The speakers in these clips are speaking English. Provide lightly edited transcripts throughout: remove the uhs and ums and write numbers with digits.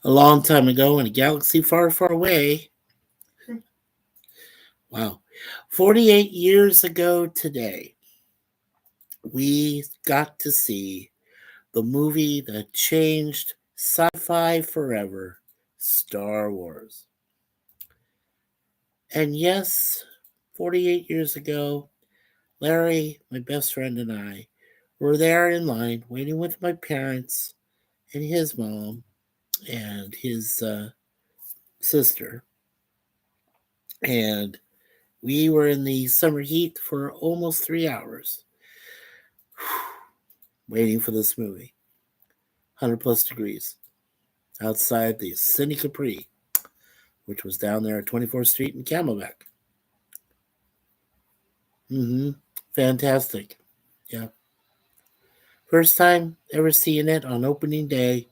A long time ago in a galaxy far, far away. Wow. 48 years ago today, we got to see the movie that changed sci fi forever, Star Wars. And yes, 48 years ago, Larry, my best friend, and I were there in line waiting with my parents and his mom and his sister. And we were in the summer heat for almost 3 hours waiting for this movie. 100 plus degrees outside the Cine Capri, which was down there at 24th Street in Camelback. Mm-hmm. Fantastic. Yeah. First time ever seeing it on opening day,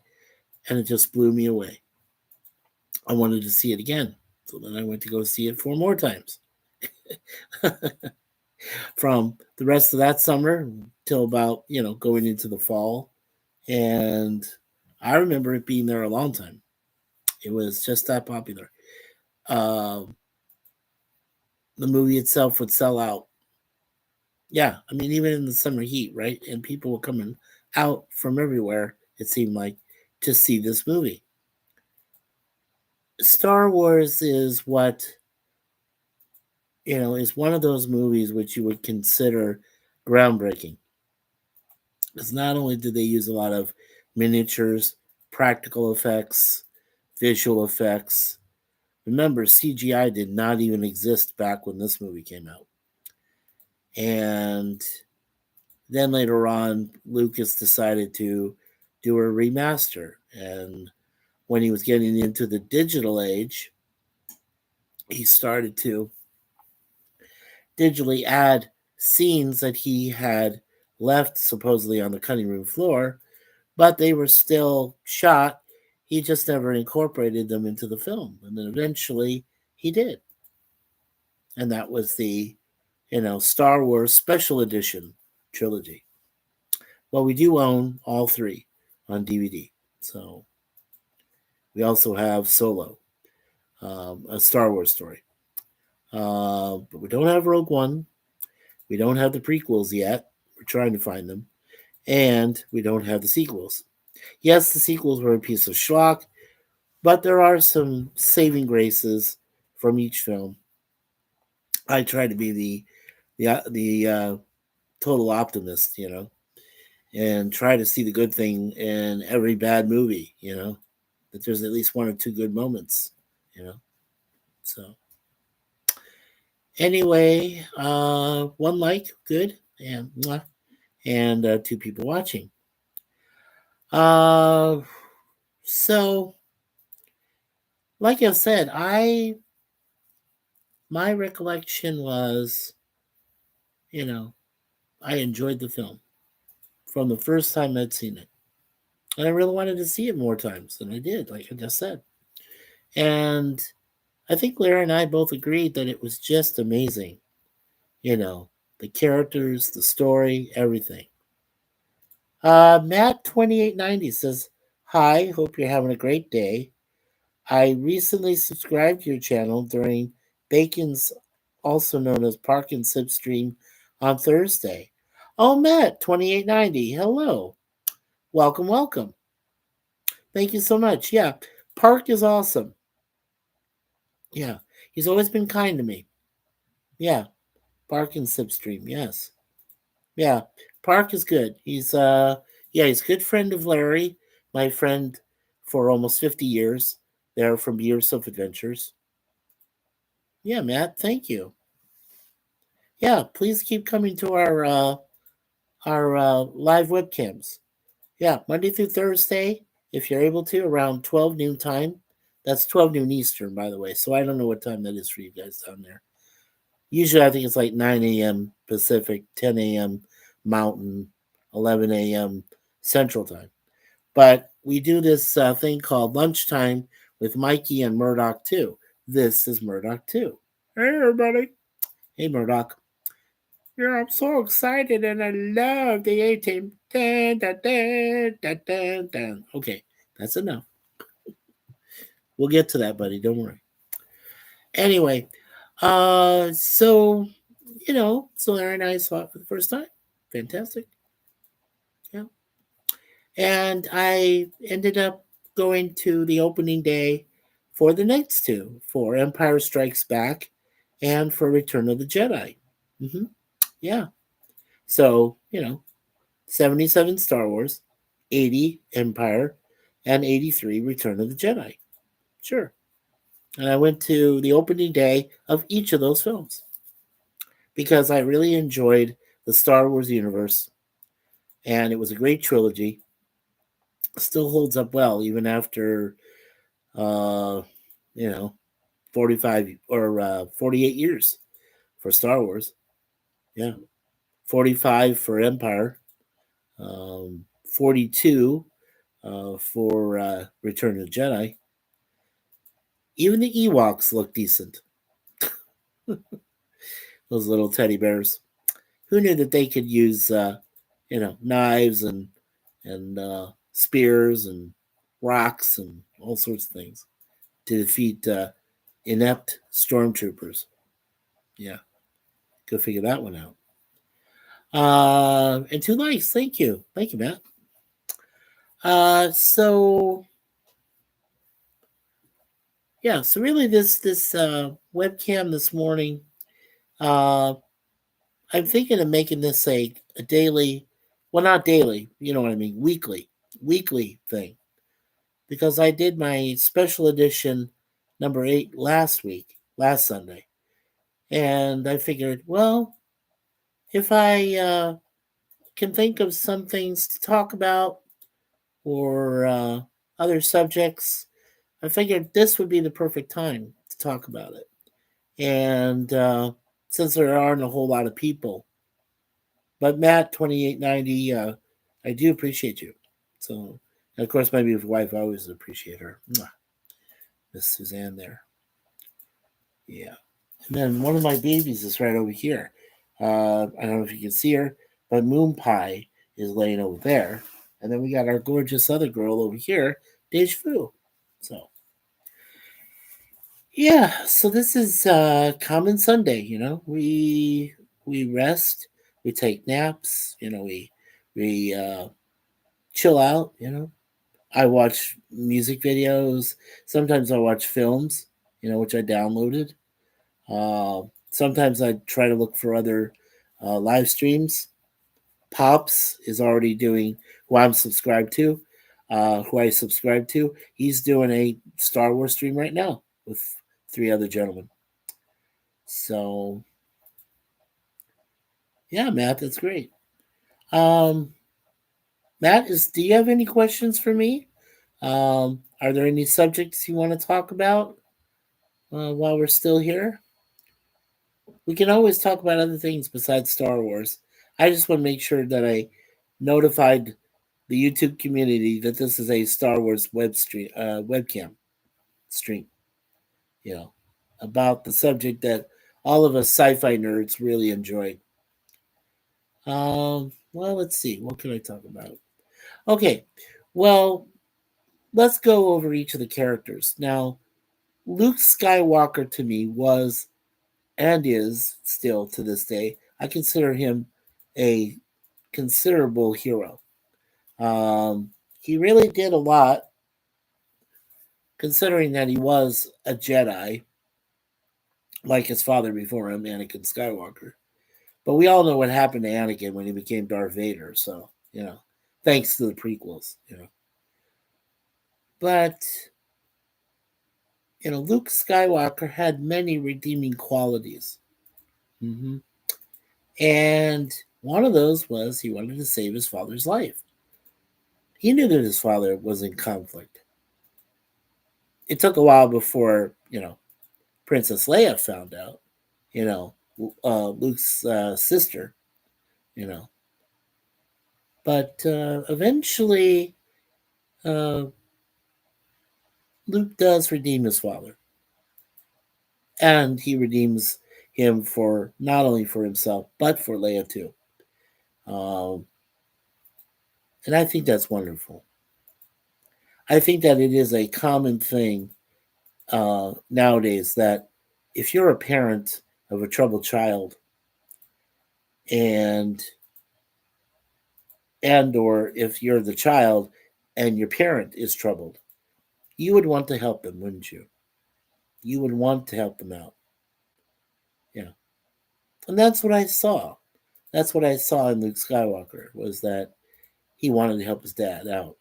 and it just blew me away. I wanted to see it again. So then I went to go see it 4 more times. From the rest of that summer till about, going into the fall. And I remember it being there a long time. It was just that popular. Uh, the movie itself would sell out. Yeah, I mean, even in the summer heat, right? And people were coming out from everywhere, it seemed like, to see this movie. Star Wars is is one of those movies which you would consider groundbreaking. Because not only did they use a lot of miniatures, practical effects, visual effects. Remember, CGI did not even exist back when this movie came out. And then later on, Lucas decided to do a remaster. And when he was getting into the digital age, he started to digitally add scenes that he had left supposedly on the cutting room floor, but they were still shot. He just never incorporated them into the film. And then eventually he did. And that was the, Star Wars Special Edition trilogy. Well, we do own all three on DVD. So we also have Solo, a Star Wars story. But we don't have Rogue One. We don't have the prequels yet. We're trying to find them. And we don't have the sequels. Yes, the sequels were a piece of schlock, but there are some saving graces from each film. I try to be the total optimist, and try to see the good thing in every bad movie, that there's at least one or two good moments, you know. So anyway, one like, good, and two people watching. Uh, so like I said, my recollection was, you know, I enjoyed the film from the first time I'd seen it. And I really wanted to see it more times than I did, like I just said. And I think Lara and I both agreed that it was just amazing. You know, the characters, the story, everything. Matt2890 says, "Hi, hope you're having a great day. I recently subscribed to your channel during Bacon's, also known as Park and Sip stream on Thursday. Oh, Matt2890, hello. Welcome, welcome. Thank you so much. Yeah, Park is awesome. Yeah, he's always been kind to me. Yeah, Park and Sip stream, yes. Yeah, Park is good. He's a good friend of Larry, my friend for almost 50 years. They're from Years of Adventures. Yeah, Matt, thank you. Yeah, please keep coming to our live webcams. Yeah, Monday through Thursday, if you're able to, around 12 noon time. That's 12 noon Eastern, by the way. So I don't know what time that is for you guys down there. Usually, I think it's like 9 a.m. Pacific, 10 a.m. Mountain, 11 a.m. Central Time. But we do this thing called Lunchtime with Mikey and Murdoch too. This is Murdoch too. Hey, everybody. Hey, Murdoch. Yeah, I'm so excited and I love the A team. Dun, dun, dun, dun, dun, dun. Okay, that's enough. We'll get to that, buddy. Don't worry. Anyway, so so Larry and I saw it for the first time. Fantastic. Yeah. And I ended up going to the opening day for the next two, for Empire Strikes Back and for Return of the Jedi. hmm Yeah. So, 77 Star Wars, 80 Empire, and 83 Return of the Jedi. Sure. And I went to the opening day of each of those films because I really enjoyed the Star Wars universe, and it was a great trilogy. Still holds up well even after, uh, you know, 45 or 48 years for Star Wars. Yeah. 45 for Empire, 42 for Return of the Jedi. Even the Ewoks look decent. Those little teddy bears. Who knew that they could use, knives and spears and rocks and all sorts of things to defeat inept stormtroopers? Yeah, go figure that one out. And too nice. Thank you, Matt. So yeah, so really this webcam this morning, uh, I'm thinking of making this a daily, well, not daily, you know what I mean, weekly thing, because I did my special edition number 8 last Sunday, and I figured, well, if I can think of some things to talk about or other subjects, I figured this would be the perfect time to talk about it. And since there aren't a whole lot of people, but Matt 2890, I do appreciate you. So, and of course, my beautiful wife, I always appreciate her. Miss Suzanne there. Yeah. And then one of my babies is right over here. I don't know if you can see her, but Moon Pie is laying over there. And then we got our gorgeous other girl over here, Deja Vu. So, yeah, so this is common Sunday, we rest, we take naps, we chill out. I watch music videos, sometimes I watch films, which I downloaded. Sometimes I try to look for other live streams. Pops is already doing who I'm subscribed to, who I subscribe to. He's doing a Star Wars stream right now with 3 other gentlemen. So yeah, Matt, that's great. Um, Matt, do you have any questions for me? Are there any subjects you want to talk about while we're still here? We can always talk about other things besides Star Wars. I just want to make sure that I notified the YouTube community that this is a Star Wars webcam stream. You know, about the subject that all of us sci-fi nerds really enjoy. Well, let's see. What can I talk about? Okay. Well, let's go over each of the characters. Now, Luke Skywalker to me was and is still to this day, I consider him a considerable hero. He really did a lot, considering that he was a Jedi, like his father before him, Anakin Skywalker. But we all know what happened to Anakin when he became Darth Vader, so, thanks to the prequels. But, Luke Skywalker had many redeeming qualities. Mm-hmm. And one of those was he wanted to save his father's life. He knew that his father was in conflict. It took a while before, Princess Leia found out, you know, Luke's sister, you know. But eventually, uh, Luke does redeem his father. And he redeems him for not only for himself, but for Leia too. Um, and I think that's wonderful. I think that it is a common thing nowadays that if you're a parent of a troubled child and or if you're the child and your parent is troubled, you would want to help them, wouldn't you? You would want to help them out. Yeah. And that's what I saw. That's what I saw in Luke Skywalker was that he wanted to help his dad out.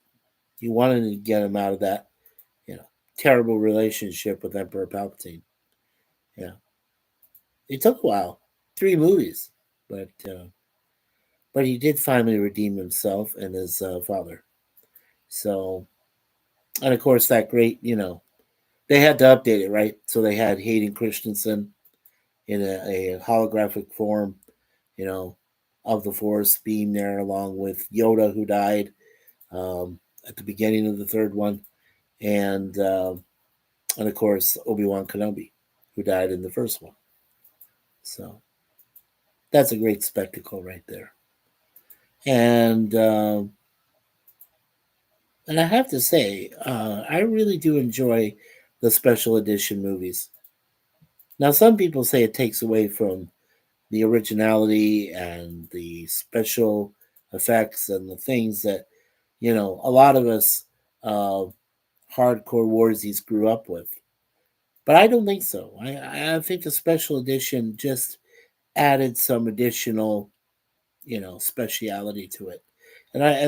He wanted to get him out of that, you know, terrible relationship with Emperor Palpatine. Yeah. It took a while. 3 movies. But he did finally redeem himself and his father. So, and of course, that great, they had to update it, right? So they had Hayden Christensen in a holographic form, you know, of the Force being there along with Yoda, who died at the beginning of the third one, and of course Obi-Wan Kenobi, who died in the first one. So that's a great spectacle right there. And I have to say, I really do enjoy the special edition movies. Now, some people say it takes away from the originality and the special effects and the things that, a lot of us hardcore warsies grew up with. But I don't think so. I think the special edition just added some additional, speciality to it. And I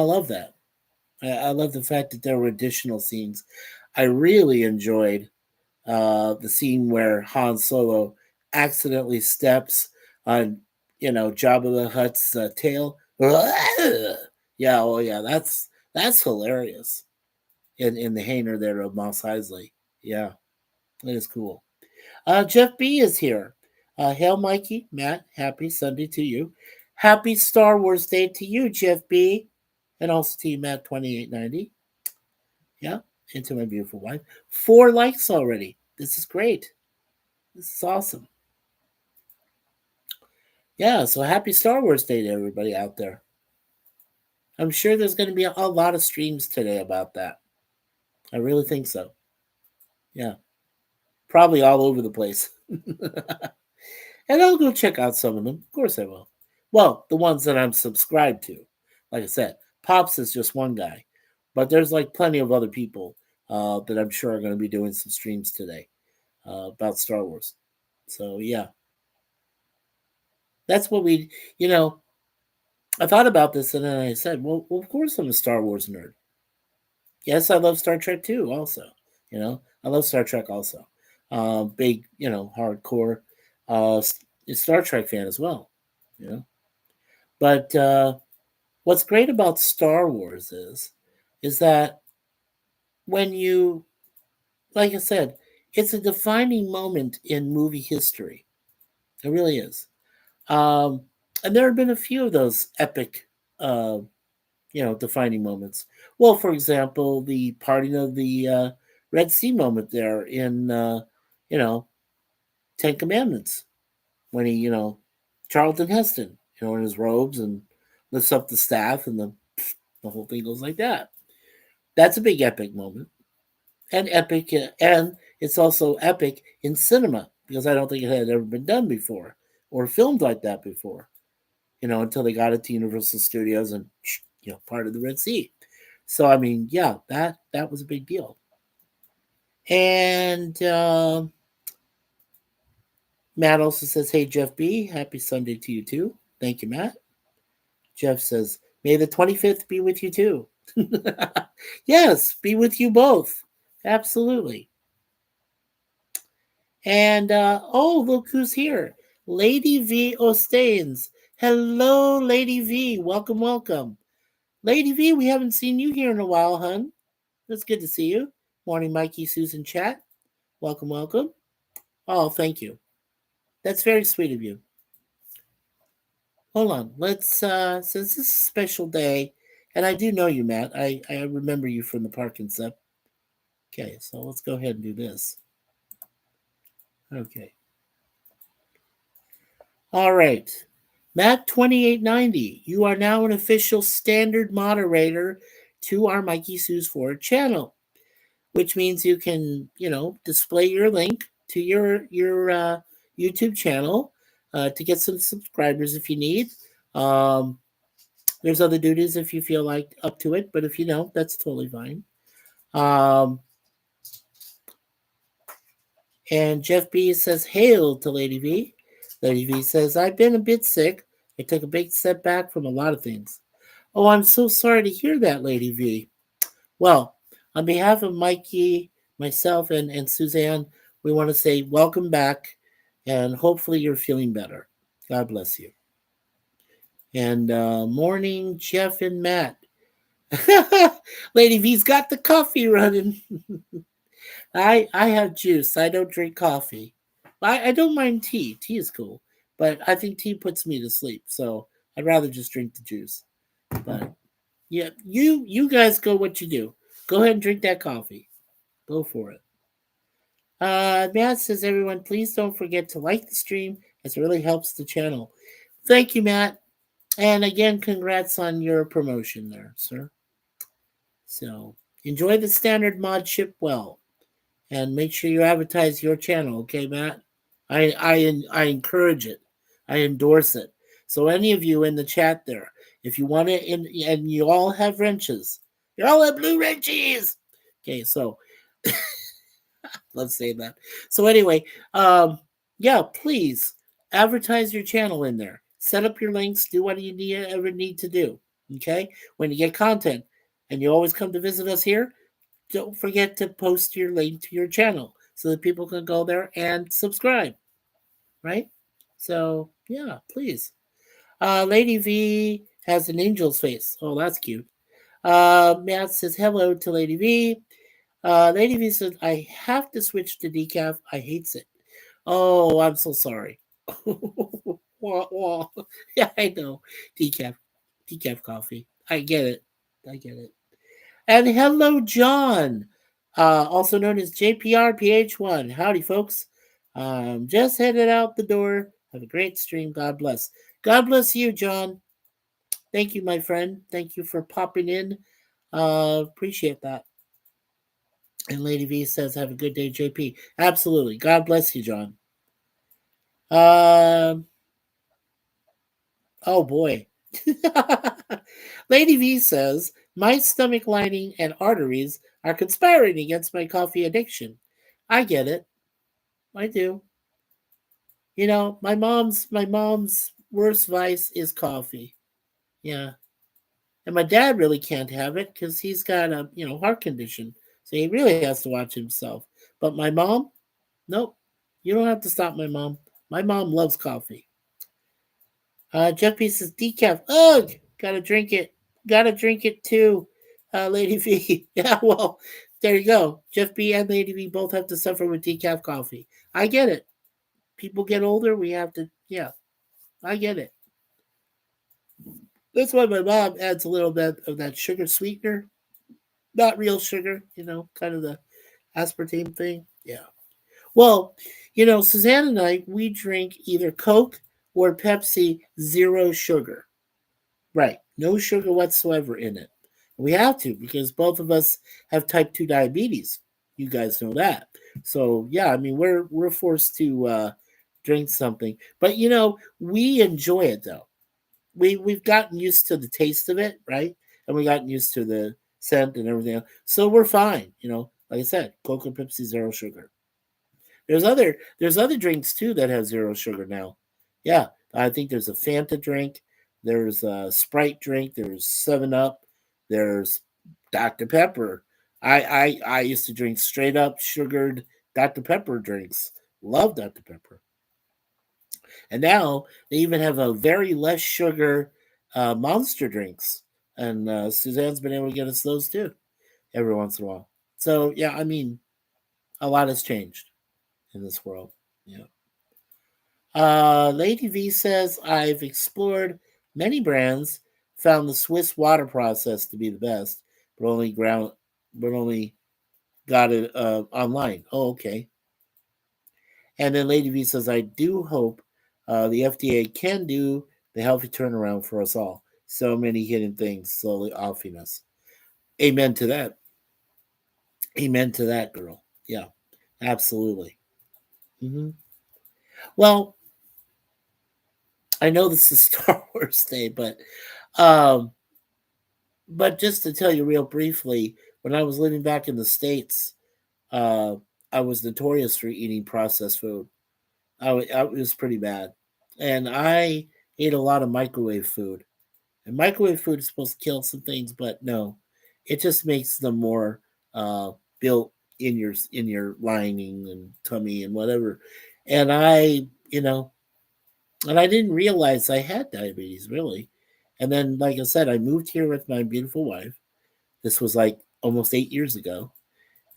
love that. I love the fact that there were additional scenes. I really enjoyed the scene where Han Solo accidentally steps on, Jabba the Hutt's tail. Yeah, oh yeah, that's hilarious. In the hangar there of Mos Eisley. Yeah, it is cool. Jeff B is here. Hail, Mikey, Matt. Happy Sunday to you. Happy Star Wars Day to you, Jeff B, and also to you, Matt 2890. Yeah, and to my beautiful wife. 4 likes already. This is great. This is awesome. Yeah, so happy Star Wars Day to everybody out there. I'm sure there's going to be a lot of streams today about that. I really think so. Yeah, probably all over the place. And I'll go check out some of them. Of course I will. Well, the ones that I'm subscribed to. Like I said, Pops is just one guy. But there's like plenty of other people that I'm sure are going to be doing some streams today about Star Wars. So, yeah. That's what I thought about this and then I said, well, of course I'm a Star Wars nerd. Yes, I love Star Trek too, also. I love Star Trek also. Big, hardcore Star Trek fan as well. But what's great about Star Wars is that when you, like I said, it's a defining moment in movie history. It really is. Um, and there have been a few of those epic, uh, defining moments. Well, for example, the parting of the Red Sea moment there in, you know, Ten Commandments when he, Charlton Heston, in his robes and lifts up the staff and the whole thing goes like that. That's a big epic moment. And it's also epic in cinema because I don't think it had ever been done before or filmed like that before, until they got it to Universal Studios and, part of the Red Sea. So, I mean, yeah, that was a big deal. And Matt also says, hey, Jeff B., happy Sunday to you too. Thank you, Matt. Jeff says, may the 25th be with you too. Yes, be with you both. Absolutely. And, look who's here. Lady V. Ostains. Hello, Lady V. Welcome, welcome. Lady V, we haven't seen you here in a while, hun. It's good to see you. Morning, Mikey, Susan, chat. Welcome, welcome. Oh, thank you. That's very sweet of you. Hold on. Let's, since this is a special day, and I do know you, Matt. I remember you from the Parkins up. Okay, so let's go ahead and do this. Okay. All right. Matt 2890, you are now an official standard moderator to our MikeySuzeFour channel. which means you can, display your link to your YouTube channel to get some subscribers if you need. Um, there's other duties if you feel like up to it, but if you don't, that's totally fine. Um, and Jeff B says, "Hail to Lady V." Lady V says, "I've been a bit sick. I took a big step back from a lot of things." Oh, I'm so sorry to hear that, Lady V. Well, on behalf of Mikey, myself, and Suzanne, we want to say welcome back, and hopefully you're feeling better. God bless you. And morning, Jeff and Matt. Lady V's got the coffee running. I have juice. I don't drink coffee. I don't mind tea. Tea is cool, but I think tea puts me to sleep. So I'd rather just drink the juice. But yeah, you guys go what you do. Go ahead and drink that coffee. Go for it. Matt says, everyone, please don't forget to like the stream as it really helps the channel. Thank you, Matt. And again, congrats on your promotion there, sir. So enjoy the standard mod ship well. And make sure you advertise your channel, okay, Matt? I encourage it. I endorse it. So any of you in the chat there, if you want to, and you all have wrenches, you all have blue wrenches. Okay, so let's say that. So anyway, yeah, please advertise your channel in there. Set up your links. Do what you ever need to do. Okay, when you get content, and you always come to visit us here, don't forget to post your link to your channel so that people can go there and subscribe, right? So yeah, please. Lady V has an angel's face. Oh, that's cute. Matt says hello to Lady V. Lady V says, I have to switch to decaf. I hates it. Oh, I'm so sorry. Wah, wah. Yeah, I know. Decaf. Decaf coffee. I get it. I get it. And hello, John, also known as JPRPH1. Howdy, folks. Just headed out the door. Have a great stream. God bless. God bless you, John. Thank you, my friend. Thank you for popping in. Appreciate that. And Lady V says, have a good day, JP. Absolutely. God bless you, John. Oh, boy. Lady V says, my stomach lining and arteries are conspiring against my coffee addiction. I get it. I do. My mom's worst vice is coffee. Yeah. And my dad really can't have it because he's got a heart condition. So he really has to watch himself. But my mom, nope. You don't have to stop my mom. My mom loves coffee. Jeff P says decaf. Ugh, gotta drink it. Gotta drink it too. Lady V. Yeah, well, there you go. Jeff B and Lady V both have to suffer with decaf coffee. I get it. People get older, we have to, yeah, I get it. That's why my mom adds a little bit of that sugar sweetener. Not real sugar, kind of the aspartame thing. Yeah. Well, Suzanne and I, we drink either Coke or Pepsi, zero sugar. Right. No sugar whatsoever in it. We have to because both of us have type 2 diabetes. You guys know that. So, yeah, I mean, we're forced to drink something. But, we enjoy it though. We've gotten used to the taste of it, right? And we gotten used to the scent and everything else. So we're fine, Like I said, Coke and Pepsi, zero sugar. There's other drinks too that have zero sugar now. Yeah, I think there's a Fanta drink, there's a Sprite drink, there's 7 Up, there's Dr. Pepper. I used to drink straight up sugared Dr. Pepper drinks. Love Dr. Pepper. And now they even have a very less sugar monster drinks. And Suzanne's been able to get us those too every once in a while. So yeah, I mean, a lot has changed in this world. Yeah. Lady V says, I've explored many brands, found the Swiss water process to be the best, but only got it online. Oh, okay. And then Lady V says, I do hope the FDA can do the healthy turnaround for us all. So many hidden things slowly offing us. Amen to that. Amen to that, girl. Yeah, absolutely. Hmm. Well, I know this is Star Wars Day, um, but just to tell you real briefly, when I was living back in the States, uh, I was notorious for eating processed food. It was pretty bad, and I ate a lot of microwave food. And microwave food is supposed to kill some things, but no, it just makes them more uh, built in your lining and tummy and whatever. And I didn't realize I had diabetes really. And then, like I said, I moved here with my beautiful wife. This was like almost 8 years ago,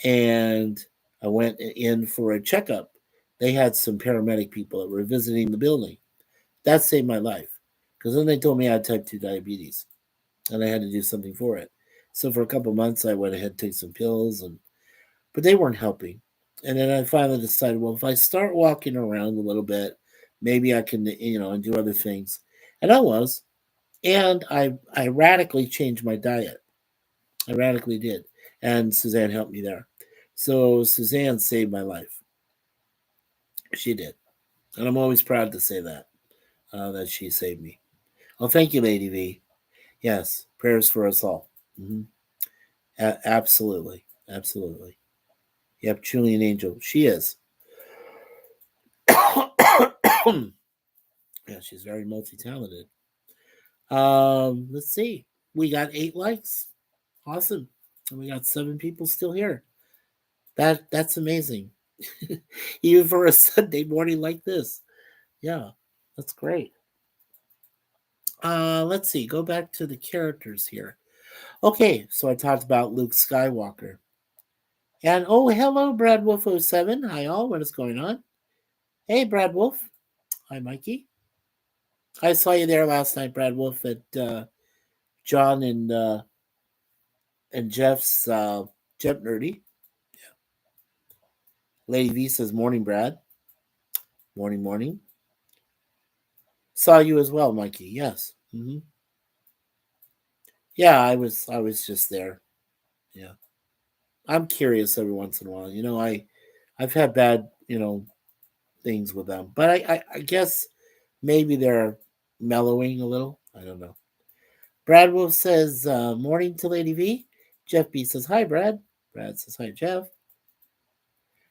and I went in for a checkup. They had some paramedic people that were visiting the building. That saved my life because then they told me I had type 2 diabetes and I had to do something for it. So for a couple months, I went ahead and took some pills, but they weren't helping. And then I finally decided, well, if I start walking around a little bit, maybe I can, and do other things. And I was, and I radically changed my diet. I radically did, and Suzanne helped me there. So Suzanne saved my life. She did, and I'm always proud to say that she saved me. Well, thank you, Lady V. Yes, prayers for us all. Hmm. Absolutely, absolutely. Yep, truly an angel. She is. Yeah, she's very multi-talented. Let's see. We got 8 likes. Awesome. And we got 7 people still here. That's amazing. Even for a Sunday morning like this. Yeah, that's great. Let's see. Go back to the characters here. Okay, so I talked about Luke Skywalker. And oh, hello, Brad Wolf 07. Hi, all. What is going on? Hey, Brad Wolf. Hi, Mikey. I saw you there last night, Brad Wolf, at John and Jeff's Jeff Nerdy. Lady V says, "Morning, Brad. Morning, morning." Saw you as well, Mikey. Yes. Yeah, I was just there. Yeah, I'm curious every once in a while. I've had bad things with them, but I guess maybe they're mellowing a little. I don't know. Brad Wolf says, "Morning to Lady V." Jeff B says, "Hi, Brad." Brad says, "Hi, Jeff."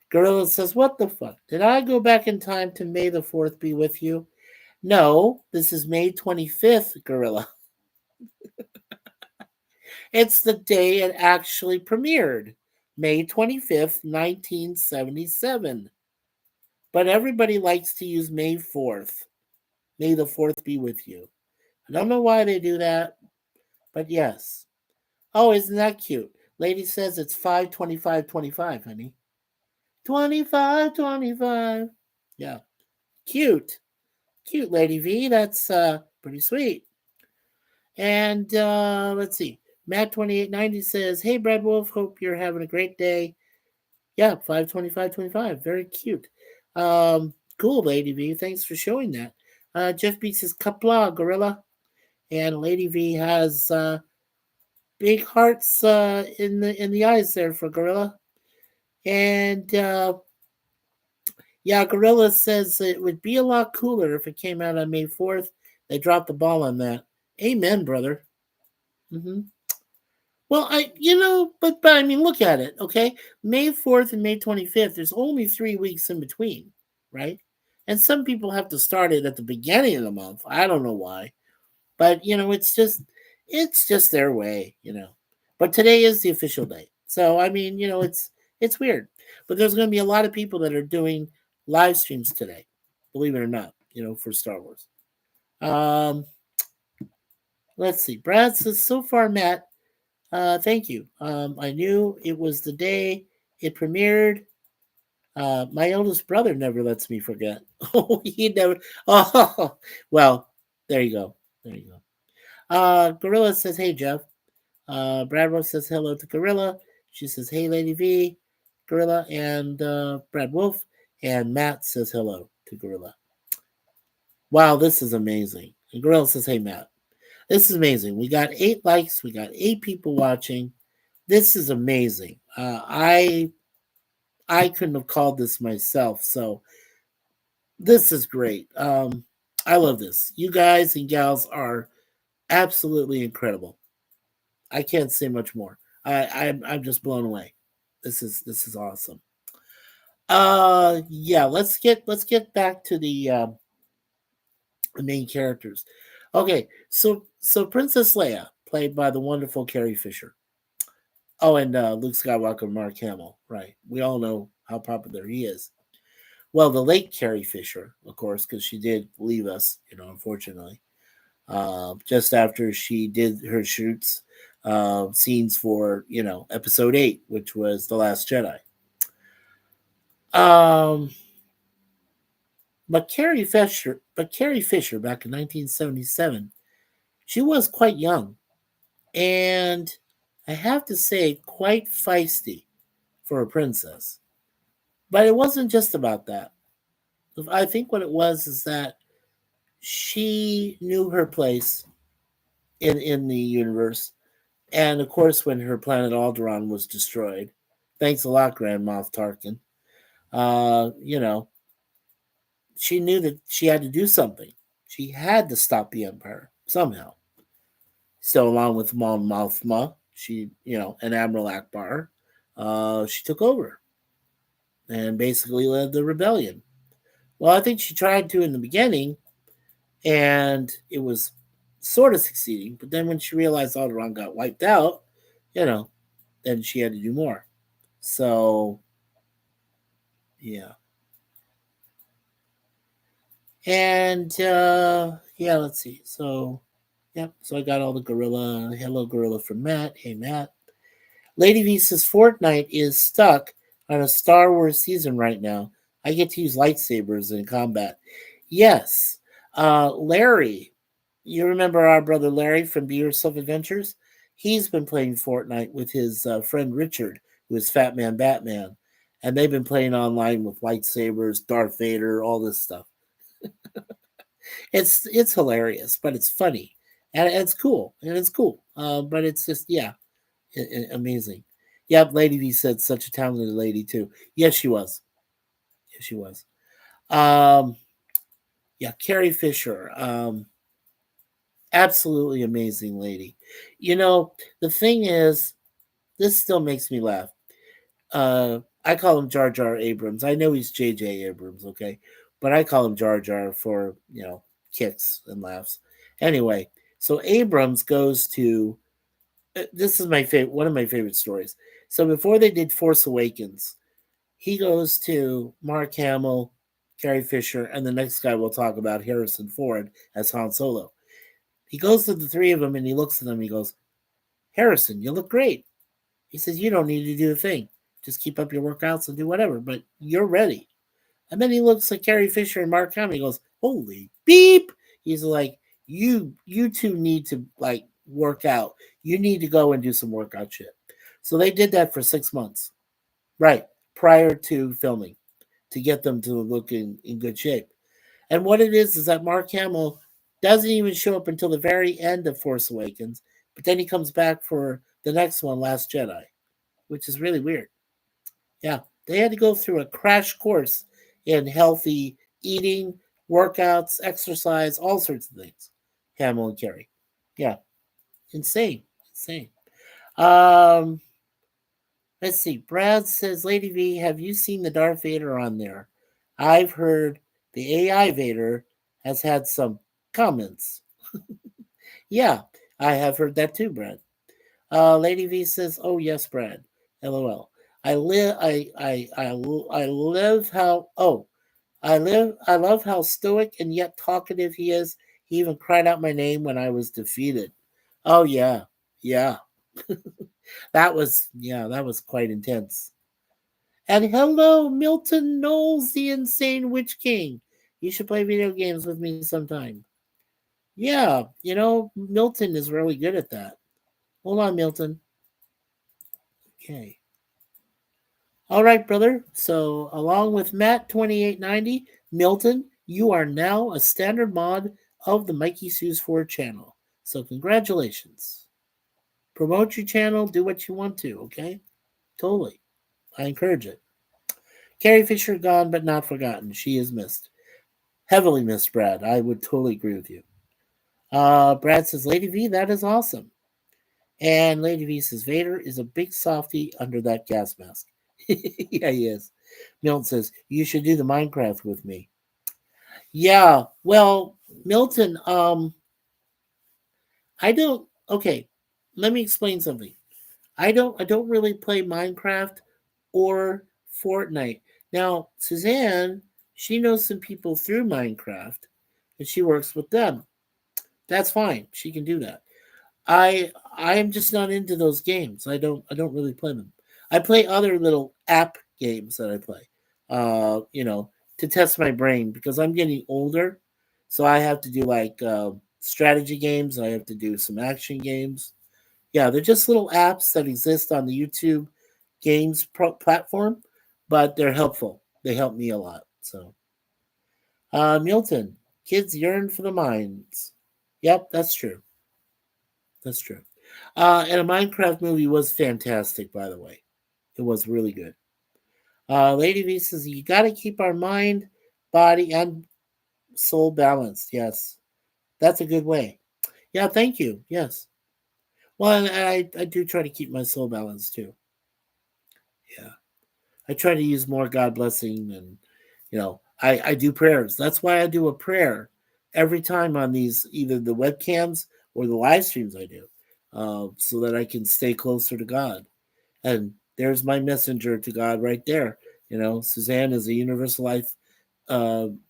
Gorilla says, "What the fuck? Did I go back in time to May the 4th be with you?" No, this is May 25th, Gorilla. It's the day it actually premiered, May 25th, 1977. But everybody likes to use May 4th. May the 4th be with you. I don't know why they do that, but yes. Oh, isn't that cute? Lady says it's 5/25/25, honey. 25/25. Yeah. Cute. Cute, Lady V. That's pretty sweet. And let's see. Matt2890 says, "Hey, Brad Wolf. Hope you're having a great day." Yeah, 5/25/25. Very cute. Cool, Lady V. Thanks for showing that. Jeff B says, "Kapla, gorilla." And Lady V has big hearts in the eyes there for gorilla. And yeah, Gorilla says it would be a lot cooler if it came out on May 4th. They dropped the ball on that. Amen, brother. Hmm. Well, but I mean, look at it, okay? May 4th and May 25th, there's only 3 weeks in between, right? And some people have to start it at the beginning of the month. I don't know why. But, it's just their way. But today is the official day. So, I mean, it's weird. But there's going to be a lot of people that are doing live streams today, believe it or not, for Star Wars. Um, let's see. Brad says, "So far, Matt, thank you. I knew it was the day it premiered. My eldest brother never lets me forget." Oh, he never. Oh, well, there you go. There you go. Gorilla says, "Hey, Jeff." Brad Wolf says hello to Gorilla. She says, "Hey, Lady V." Gorilla and Brad Wolf. And Matt says hello to Gorilla. Wow, this is amazing. And Gorilla says, "Hey, Matt." This is amazing. We got 8 likes. We got 8 people watching. This is amazing. I couldn't have called this myself, so this is great. I love this. You guys and gals are absolutely incredible. I can't say much more. I'm just blown away. This is awesome. Yeah, let's get back to the main characters. Okay, so Princess Leia, played by the wonderful Carrie Fisher. Oh, and Luke Skywalker, Mark Hamill. Right, we all know how popular he is. Well, the late Carrie Fisher, of course, because she did leave us, unfortunately, just after she did her shoots scenes for Episode 8, which was The Last Jedi. Um, but Carrie Fisher, back in 1977, she was quite young, and I have to say, quite feisty for a princess. But it wasn't just about that. I think what it was is that she knew her place in the universe. And of course, when her planet Alderaan was destroyed, thanks a lot, Grand Moff Tarkin. Uh, you know, she knew that she had to do something. She had to stop the Empire somehow. So, along with Mon Mothma, and Admiral Akbar, she took over and basically led the rebellion. Well, I think she tried to in the beginning, and it was sort of succeeding. But then when she realized Alderaan got wiped out, you know, then she had to do more. So, yeah. And yeah, let's see. So, yep. So I got all the gorilla. Hello, gorilla from Matt. Hey, Matt. Lady V says Fortnite is stuck on a Star Wars season right now. I get to use lightsabers in combat. Yes. Larry, you remember our brother Larry from Be Yourself Adventures? He's been playing Fortnite with his friend Richard, who is Fat Man Batman. And they've been playing online with lightsabers, Darth Vader, all this stuff. It's hilarious, but it's funny. And it's cool. And it's cool. But it's just, yeah, amazing. Yep, Lady V said such a talented lady, too. Yes, she was. Yes, she was. Um, yeah, Carrie Fisher. Absolutely amazing lady. The thing is, this still makes me laugh. I call him Jar Jar Abrams. I know he's J.J. Abrams, okay? But I call him Jar Jar for, kicks and laughs. Anyway, so Abrams goes to this is my favorite one of my favorite stories. So before they did Force Awakens, he goes to Mark Hamill, Carrie Fisher, and the next guy we'll talk about, Harrison Ford, as Han Solo. He goes to the three of them and he looks at them and he goes, Harrison, you look great. He says, you don't need to do a thing. Just keep up your workouts and do whatever, but you're ready. And then he looks at Carrie Fisher and Mark Hamill and he goes, holy beep. He's like, you two need to work out. You need to go and do some workout shit. So they did that for 6 months. Right. Prior to filming to get them to look in good shape. And what it is that Mark Hamill doesn't even show up until the very end of Force Awakens, but then he comes back for the next one, Last Jedi, which is really weird. Yeah, they had to go through a crash course in healthy eating, workouts, exercise, all sorts of things. Hamill and Carrie. Yeah, insane, insane. Um, let's see. Brad says, Lady V, have you seen the Darth Vader on there? I've heard the AI Vader has had some comments. Yeah, I have heard that too, Brad. Lady V says, "Oh yes, Brad. LOL. I live how. Oh, I live. I love how stoic and yet talkative he is. He even cried out my name when I was defeated. Oh yeah, yeah. That was quite intense. And hello, Milton Knowles, the insane witch king. You should play video games with me sometime. Yeah, Milton is really good at that. Hold on, Milton. Okay. All right, brother. So, along with Matt2890, Milton, you are now a standard mod of the MikeySuzeFour channel. So, congratulations. Promote your channel, do what you want to, okay? Totally. I encourage it. Carrie Fisher gone but not forgotten. She is missed. Heavily missed, Brad. I would totally agree with you. Brad says, Lady V, that is awesome. And Lady V says, Vader is a big softy under that gas mask. Yeah, he is. Milton says, you should do the Minecraft with me. Yeah, well, Milton, I don't, okay, let me explain something. I don't really play Minecraft or Fortnite. Now, Suzanne, she knows some people through Minecraft and she works with them. That's fine. She can do that. I'm just not into those games. I don't really play them. I play other little app games that I play. You know, to test my brain because I'm getting older. So I have to do like strategy games, I have to do some action games. Yeah, they're just little apps that exist on the YouTube games platform, but they're helpful. They help me a lot. So, Milton, kids yearn for the mines. Yep, that's true. That's true. And a Minecraft movie was fantastic, by the way. It was really good. Lady V says, you got to keep our mind, body, and soul balanced. Yes, that's a good way. Yeah, thank you. Yes. Well, and I do try to keep my soul balanced too. Yeah. I try to use more God blessing and, I do prayers. That's why I do a prayer every time on these, either the webcams or the live streams I do, so that I can stay closer to God. And there's my messenger to God right there. Suzanne is a universal life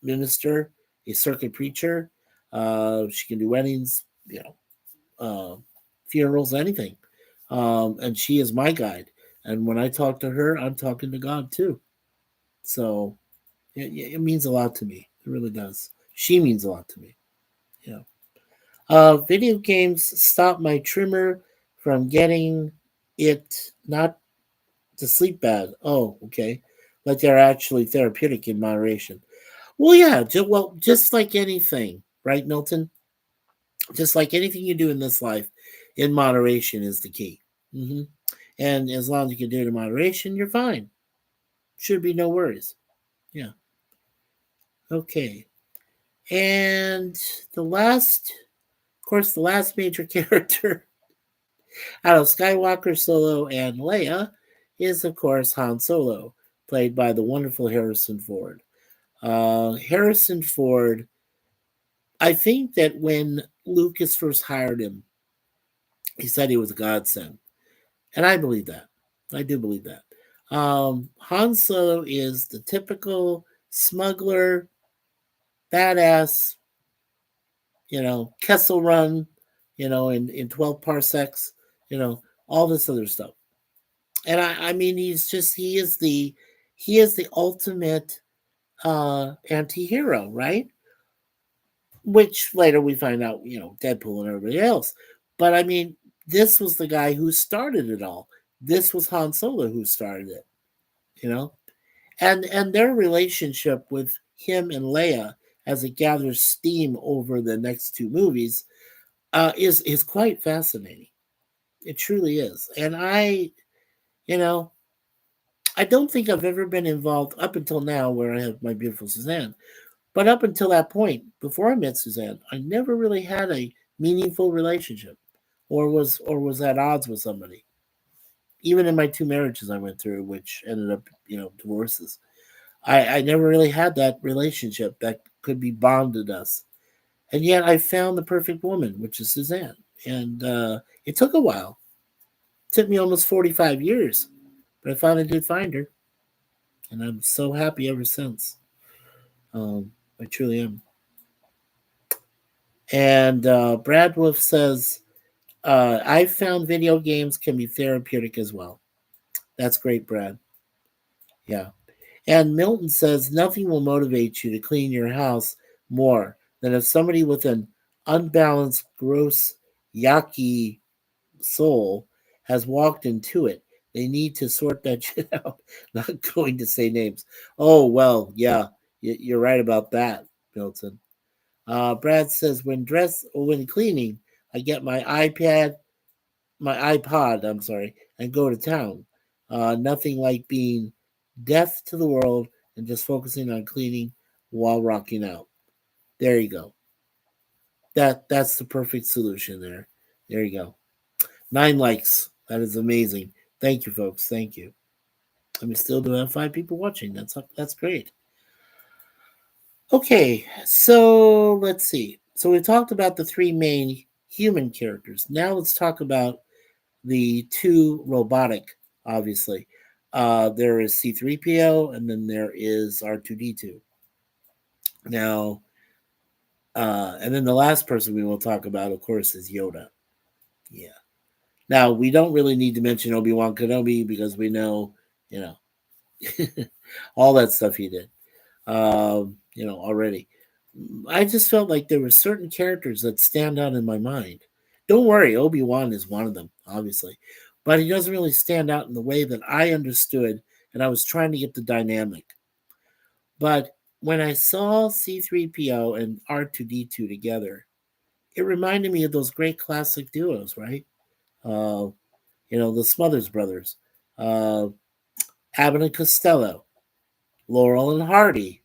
minister, a circuit preacher. She can do weddings, uh, funerals, anything. And she is my guide. And when I talk to her, I'm talking to God too. So it means a lot to me. It really does. She means a lot to me. Yeah. Video games stop my trimmer from getting it not to sleep bad. Oh, okay. Like they're actually therapeutic in moderation. Well, yeah. Just like anything, right, Milton? Just like anything you do in this life, in moderation is the key. hmm And as long as you can do it in moderation, you're fine. Should be no worries. Yeah. Okay. And the last, of course, the last major character out of Skywalker, Solo, and Leia is, of course, Han Solo, played by the wonderful Harrison Ford. Harrison Ford, I think that when Lucas first hired him, he said he was a godsend. And I believe that. I do believe that. Han Solo is the typical smuggler, badass, Kessel Run, in 12 parsecs, all this other stuff. And I mean, he is the ultimate anti-hero, right? Which later we find out, Deadpool and everybody else. But I mean, this was the guy who started it all. This was Han Solo who started it, you know? And their relationship with him and Leia as it gathers steam over the next two movies is quite fascinating. It truly is. And you know, I don't think I've ever been involved up until now where I have my beautiful Suzanne. But up until that point, before I met Suzanne, I never really had a meaningful relationship or was at odds with somebody. Even in my two marriages I went through, which ended up, divorces. I never really had that relationship that could be bonded us. And yet I found the perfect woman, which is Suzanne. And it took a while. It took me almost 45 years, but I finally did find her. And I'm so happy ever since. I truly am. And Brad Wolf says, I found video games can be therapeutic as well. That's great, Brad. Yeah. And Milton says, nothing will motivate you to clean your house more than if somebody with an unbalanced, gross, yucky soul has walked into it. They need to sort that shit out. Not going to say names. Oh, well, yeah, you're right about that, Milton. Brad says, when cleaning, I get my iPod, I'm sorry, and go to town. Nothing like being deaf to the world and just focusing on cleaning while rocking out. There you go. That's the perfect solution there. There you go. 9 likes. That is amazing. Thank you, folks. Thank you. And we still do have 5 people watching. That's great. Okay, so let's see. So we talked about the 3 main human characters. Now let's talk about the 2 robotic. Obviously, there is C3PO, and then there is R2D2. Now, and then the last person we will talk about, of course, is Yoda. Yeah. Now we don't really need to mention Obi-Wan Kenobi because we know, you know, all that stuff he did. Already. I just felt like there were certain characters that stand out in my mind. Don't worry, Obi-Wan is one of them, obviously. But he doesn't really stand out in the way that I understood, and I was trying to get the dynamic. But when I saw C3PO and R2D2 together, it reminded me of those great classic duos, right? Uh, the Smothers Brothers, uh, Abbott and Costello, Laurel and Hardy,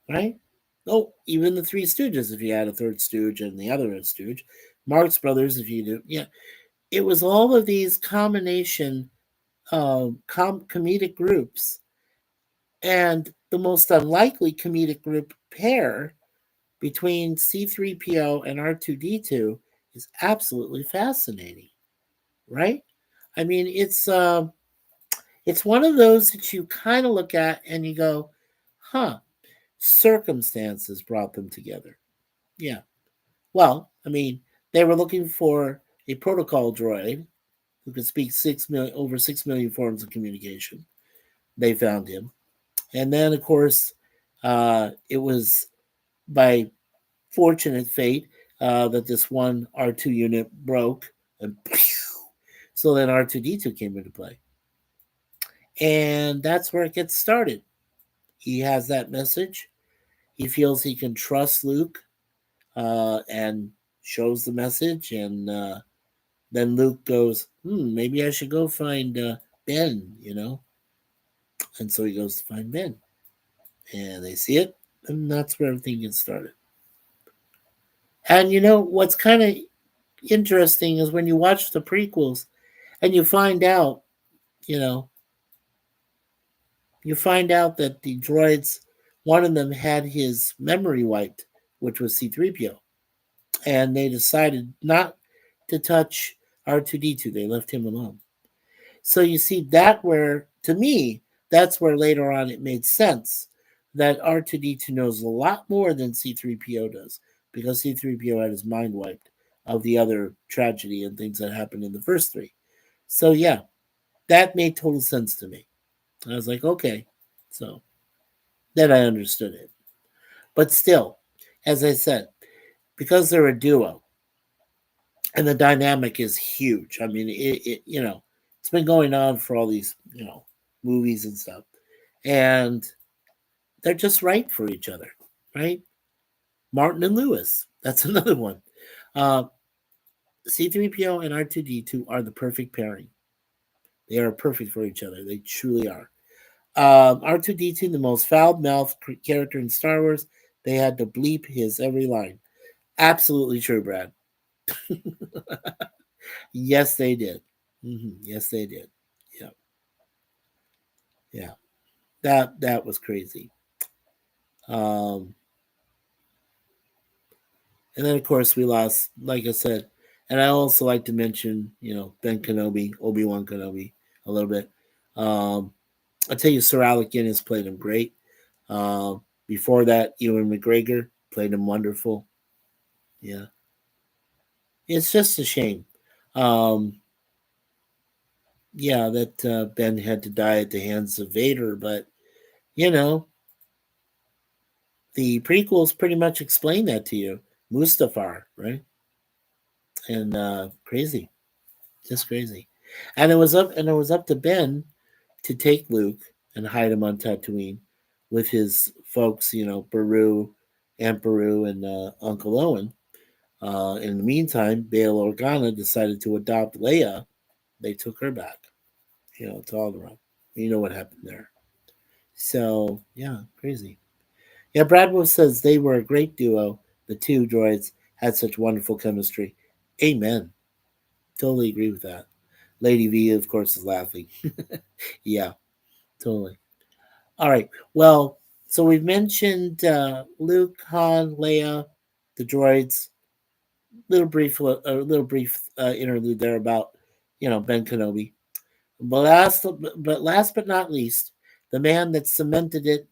right? Oh, even the Three Stooges, if you had a third Stooge and the other Stooge, Marx Brothers, if you do, yeah, it was all of these combination comedic groups, and the most unlikely comedic group pair between C3PO and R2D2 is absolutely fascinating, right? I mean, it's one of those that you kind of look at and you go, huh, circumstances brought them together. Yeah. Well, I mean, they were looking for a protocol droid who could speak over 6 million forms of communication. They found him. And then, of course, it was by fortunate fate that this one R2 unit broke. And so then R2D2 came into play. And that's where it gets started. He has that message. He feels he can trust Luke and shows the message. And then Luke goes, maybe I should go find Ben. And so he goes to find Ben. And they see it. And that's where everything gets started. And what's kind of interesting is when you watch the prequels and you find out, you know, you find out that the droids, one of them had his memory wiped, which was C3PO. And they decided not to touch R2D2. They left him alone. So you see that where, to me, that's where later on it made sense that R2D2 knows a lot more than C3PO does because C3PO had his mind wiped of the other tragedy and things that happened in the first 3. So yeah, that made total sense to me. I was like, okay. So then I understood it. But still, as I said, because they're a duo and the dynamic is huge. I mean, it's been going on for all these, movies and stuff. And they're just right for each other, right? Martin and Lewis. That's another one. Uh, C3PO and R2D2 are the perfect pairing. They are perfect for each other. They truly are. R2D2, the most foul mouthed character in Star Wars, they had to bleep his every line. Absolutely true, Brad. Yes, they did. Yes, they did. Yeah, yeah. That was crazy. Um, and then of course we lost, like I said, and I also like to mention, Ben Kenobi, Obi-Wan Kenobi, a little bit. I'll tell you, Sir Alec Guinness played him great. Before that, Ewan McGregor played him wonderful. Yeah, it's just a shame. Um, yeah, that Ben had to die at the hands of Vader, but you know, the prequels pretty much explain that to you. Mustafar, right? And crazy, just crazy. And it was up to Ben to take Luke and hide him on Tatooine with his folks, Beru, Aunt Beru, and Uncle Owen. In the meantime, Bail Organa decided to adopt Leia. They took her back, to Alderaan. You know what happened there. So, yeah, crazy. Yeah, Brad Wolf says they were a great duo. The two droids had such wonderful chemistry. Amen. Totally agree with that. Lady V, of course, is laughing. Yeah, totally. All right. Well, so we've mentioned Luke, Han, Leia, the droids. A little brief interlude there about Ben Kenobi. But last but not least, the man that cemented it,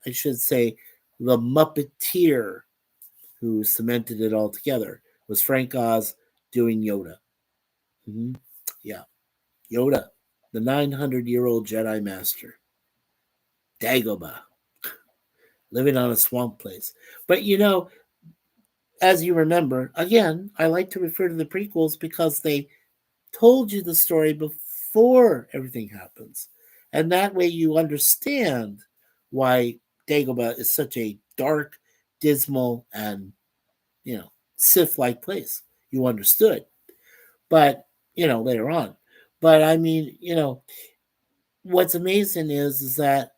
I should say, the Muppeteer who cemented it all together was Frank Oz doing Yoda. Hmm. Yeah, Yoda, the 900-year-old Jedi Master, Dagobah, living on a swamp place. But as you remember, again, I like to refer to the prequels because they told you the story before everything happens. And that way you understand why Dagobah is such a dark, dismal, and, Sith like place. You understood. But, later on. But I mean, what's amazing is that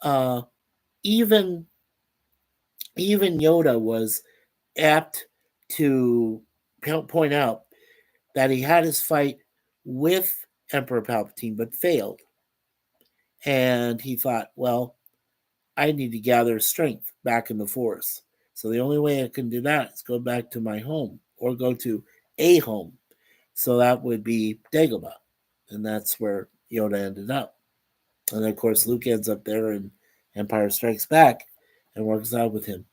uh, even even Yoda was apt to point out that he had his fight with Emperor Palpatine but failed. And he thought, well, I need to gather strength back in the Force. So the only way I can do that is go back to my home or go to a home. So that would be Dagobah. And that's where Yoda ended up. And of course, Luke ends up there in Empire Strikes Back and works out with him.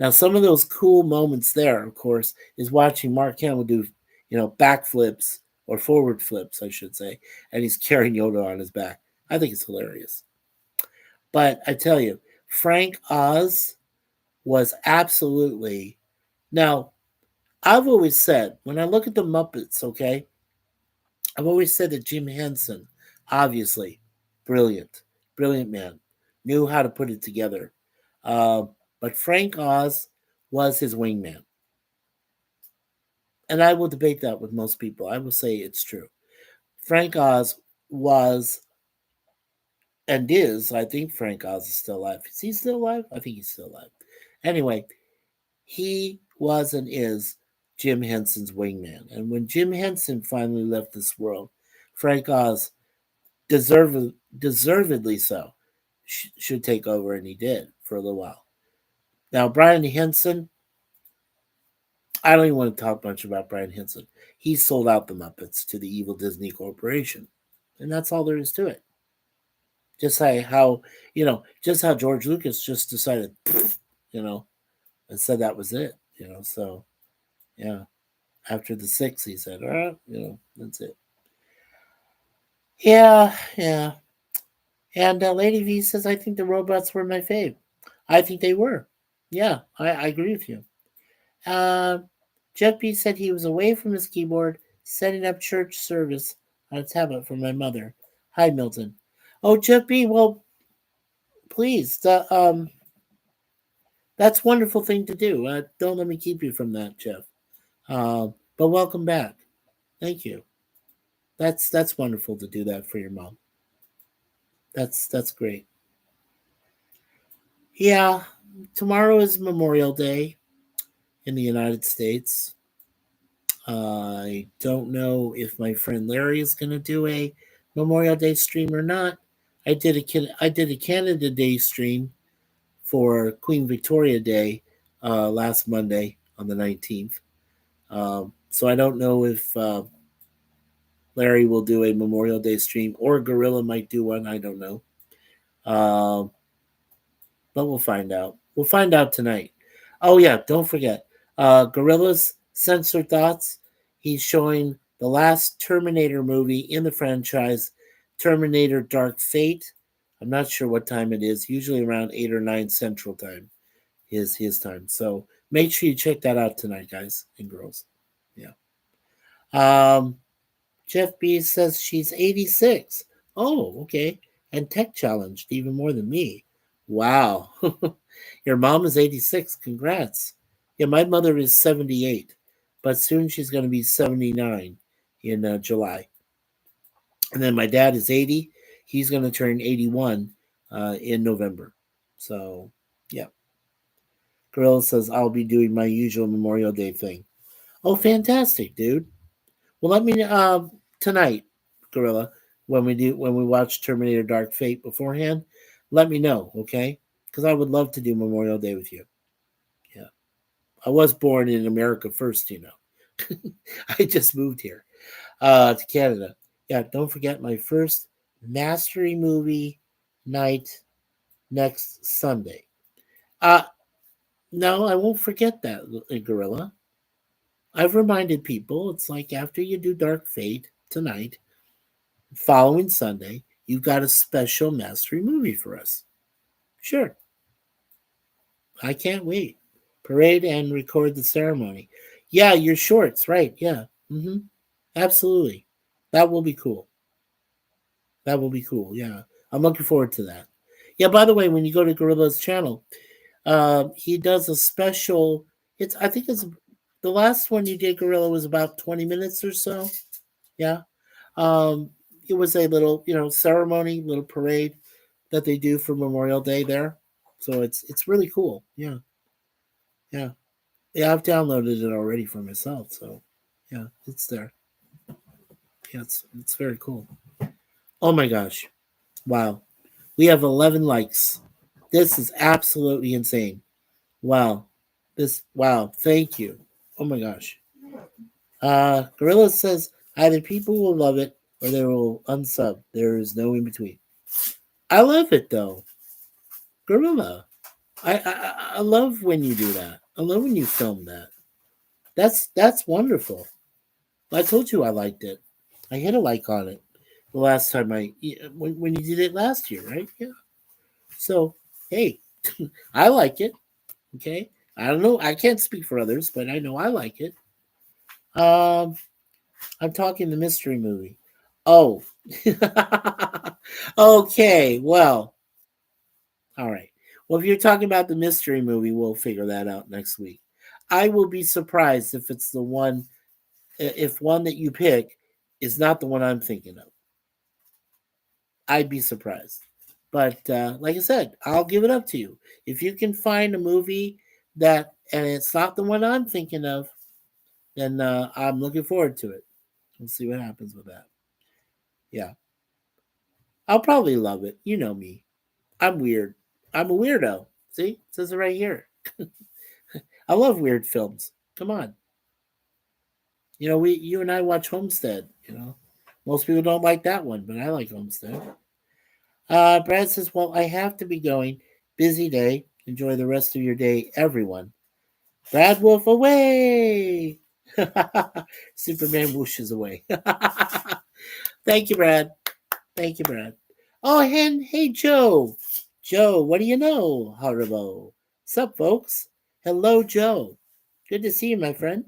Now, some of those cool moments there, of course, is watching Mark Hamill do, backflips or forward flips, I should say, and he's carrying Yoda on his back. I think it's hilarious. But I tell you, Frank Oz was absolutely. Now, I've always said, when I look at the Muppets, okay, I've always said that Jim Henson, obviously, brilliant, brilliant man, knew how to put it together. Uh, but Frank Oz was his wingman. And I will debate that with most people. I will say it's true. Frank Oz was and is, I think Frank Oz is still alive. Is he still alive? I think he's still alive. Anyway, he was and is Jim Henson's wingman. And when Jim Henson finally left this world, Frank Oz, deservedly so, should take over, and he did for a little while. Now, Brian Henson, I don't even want to talk much about Brian Henson. He sold out the Muppets to the evil Disney Corporation. And that's all there is to it. Just how George Lucas just decided, you know, and said that was it, So, yeah, after the six, he said, all right, that's it. Yeah, yeah. And Lady V says, I think the robots were my fave. I think they were. Yeah, I agree with you. Uh, Jeff B said he was away from his keyboard, setting up church service on a tablet for my mother. Hi, Milton. Oh, Jeff B, well, please, that's a wonderful thing to do. Don't let me keep you from that, Jeff. But welcome back. Thank you. That's wonderful to do that for your mom. That's great. Yeah, tomorrow is Memorial Day in the United States. I don't know if my friend Larry is going to do a Memorial Day stream or not. I did a Canada Day stream for Queen Victoria Day last Monday on the 19th. So I don't know if Larry will do a Memorial Day stream or Gorilla might do one. I don't know. Um, but we'll find out. We'll find out tonight. Oh yeah, don't forget. Gorilla's Censored Thoughts. He's showing the last Terminator movie in the franchise, Terminator Dark Fate. I'm not sure what time it is. Usually around 8 or 9 Central Time is his time. So make sure you check that out tonight, guys and girls. Yeah. Um, Jeff B says she's 86. Oh, okay. And tech challenged even more than me. Wow. Your mom is 86. Congrats. Yeah, my mother is 78, but soon she's going to be 79 in July. And then my dad is 80. He's going to turn 81 in November. So, yeah. Gorilla says, I'll be doing my usual Memorial Day thing. Oh, fantastic, dude. Well, let me, tonight, Gorilla, when we watch Terminator Dark Fate beforehand, let me know, okay? Because I would love to do Memorial Day with you. Yeah. I was born in America first, you know. I just moved here to Canada. Yeah, don't forget my first Mastery movie night next Sunday. Uh, no, I won't forget that, Gorilla. I've reminded people it's like after you do Dark Fate tonight, following Sunday, you've got a special Mastery movie for us. Sure. I can't wait. Parade and record the ceremony. Yeah, your shorts, right? Yeah. Absolutely. That will be cool. That will be cool. Yeah. I'm looking forward to that. Yeah, by the way, when you go to Gorilla's channel, he does a special. I think it's the last one you did, Gorilla, was about 20 minutes or so. Yeah. Um, it was a little, ceremony, little parade that they do for Memorial Day there. So it's really cool. Yeah. Yeah. Yeah, I've downloaded it already for myself. So yeah, it's there. Yeah, it's very cool. Oh my gosh. Wow. We have 11 likes. This is absolutely insane. Wow. Wow. Thank you. Oh my gosh. Gorilla says either people will love it or they will unsub. There is no in between. I love it though. Gorilla. I love when you do that. I love when you film that. That's wonderful. I told you I liked it. I hit a like on it the last time when you did it last year, right? Yeah. So hey, I like it. Okay. I don't know. I can't speak for others, but I know I like it. Um, I'm talking the mystery movie. Oh. Okay. Well. All right. Well, if you're talking about the mystery movie, we'll figure that out next week. I will be surprised if it's the one, if one that you pick is not the one I'm thinking of. I'd be surprised. But like I said, I'll give it up to you. If you can find a movie and it's not the one I'm thinking of, then I'm looking forward to it. We'll see what happens with that. Yeah. I'll probably love it. You know me. I'm weird. I'm a weirdo. See? It says it right here. I love weird films. Come on. You and I watch Homestead, Most people don't like that one, but I like Homestead. Brad says, well, I have to be going. Busy day. Enjoy the rest of your day, everyone. Brad Wolf away. Superman whooshes away. Thank you, Brad. Thank you, Brad. Oh, and hey, Joe. Joe, what do you know, Haribo? Sup, folks? Hello, Joe. Good to see you, my friend.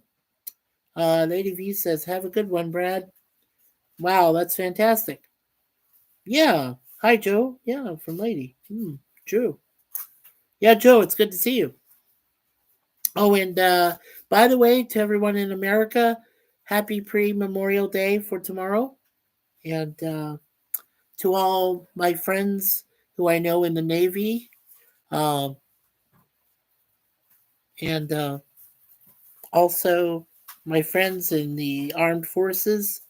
Lady V says, have a good one, Brad. Wow, that's fantastic. Yeah. Hi, Joe. Yeah, from Lady. True. Yeah, Joe, it's good to see you. Oh, and by the way, to everyone in America, happy pre-Memorial Day for tomorrow. And to all my friends who I know in the Navy, uh, and also my friends in the armed forces,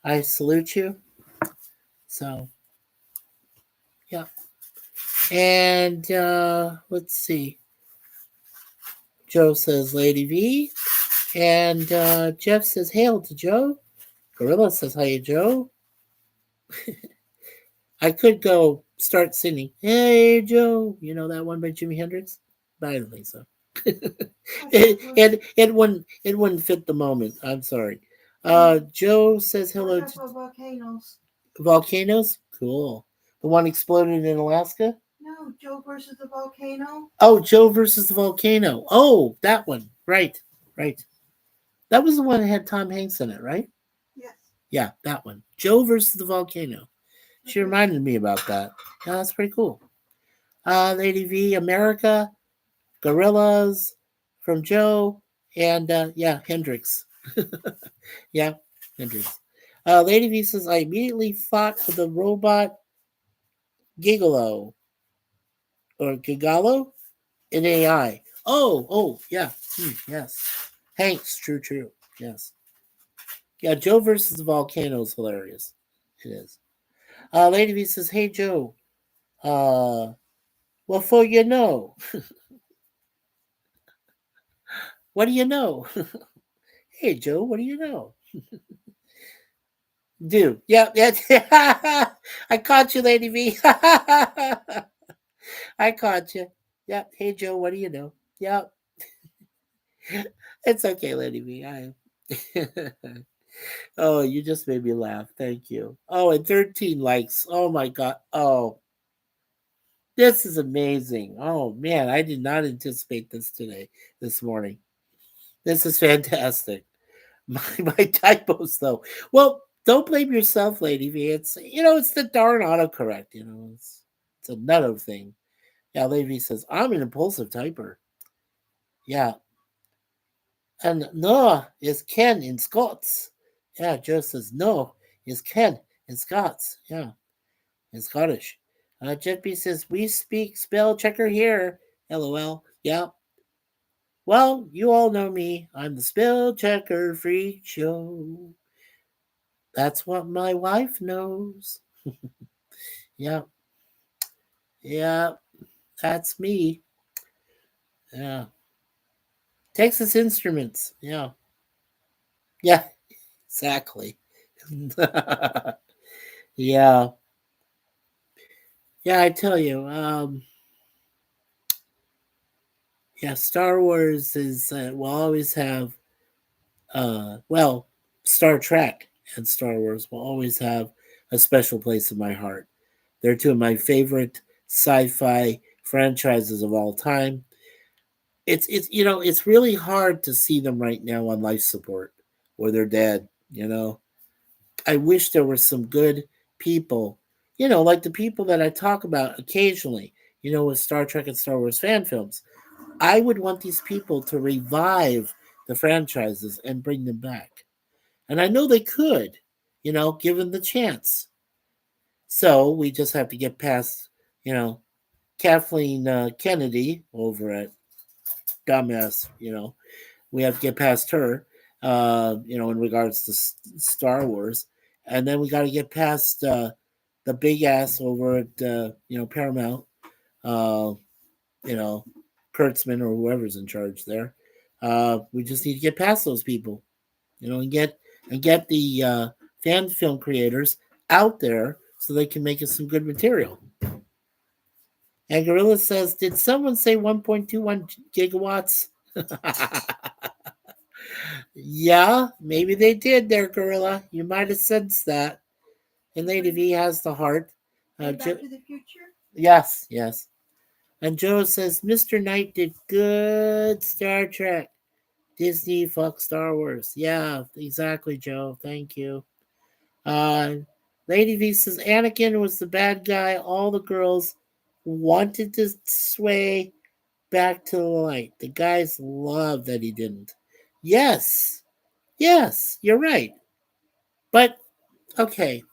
I salute you. So, yeah. And let's see. Joe says Lady V. And Jeff says hail to Joe. Gorilla says hi, Joe. I could go start singing, Hey Joe. You know that one by Jimi Hendrix? But I don't think so. it wouldn't fit the moment. I'm sorry. Joe says hello to volcanoes. Volcanoes. Cool. The one exploded in Alaska. No, Joe versus the volcano. Oh, Joe versus the volcano. Oh, that one. Right. That was the one that had Tom Hanks in it, right? Yes. Yeah, that one. Joe versus the volcano. She reminded me about that. Yeah, that's pretty cool. Lady V, America, Gorillas from Joe, and Hendrix. Yeah, Hendrix. Lady V says, I immediately fought with the robot Gigolo or Gigalo in AI. Oh, yeah. Yes. Hanks, true. Yes. Yeah, Joe versus the volcano is hilarious. It is. Lady V says, "Hey Joe, well, for you know, what do you know? Hey Joe, what do you know? Do yeah. I caught you, Lady V. I caught you. Yep. Hey Joe, what do you know? Yep. It's okay, Lady V. Oh, you just made me laugh. Thank you. Oh, and 13 likes. Oh my god. Oh, this is amazing. Oh man, I did not anticipate this this morning. This is fantastic. My typos though. Well, don't blame yourself, Lady V. It's the darn autocorrect. It's another thing. Yeah, Lady V says I'm an impulsive typer. Yeah, and no is Ken in Scots. Yeah, Joe says no is Ken in Scots. Yeah, in Scottish. Jet B says we speak spell checker here. LOL. Yeah. Well, you all know me. I'm the spell checker freak show. That's what my wife knows. Yeah, yeah, that's me. Yeah. Texas Instruments. Yeah. Yeah, exactly. Yeah. Yeah, I tell you, yeah, Star Wars will always have, well, Star Trek and Star Wars will always have a special place in my heart. They're two of my favorite sci-fi franchises of all time. It's really hard to see them right now on life support or they're dead. I wish there were some good people, like the people that I talk about occasionally, with Star Trek and Star Wars fan films. I would want these people to revive the franchises and bring them back. And I know they could, given the chance. So we just have to get past, you know, Kathleen Kennedy over at Dumbass, we have to get past her, in regards to Star Wars. And then we got to get past the big ass over at, Paramount, uh, you know, Kurtzman or whoever's in charge there. We just need to get past those people, and get the fan film creators out there so they can make us some good material. And Gorilla says, "Did someone say 1.21 gigawatts?" Yeah, maybe they did there, Gorilla. You might have sensed that. And Lady V has the heart. Back to the Future? Yes. And Joe says, Mr. Knight did good Star Trek. Disney, fuck Star Wars. Yeah, exactly, Joe. Thank you. Uh, Lady V says, Anakin was the bad guy. All the girls wanted to sway back to the light. The guys love that he didn't. Yes, you're right. But okay,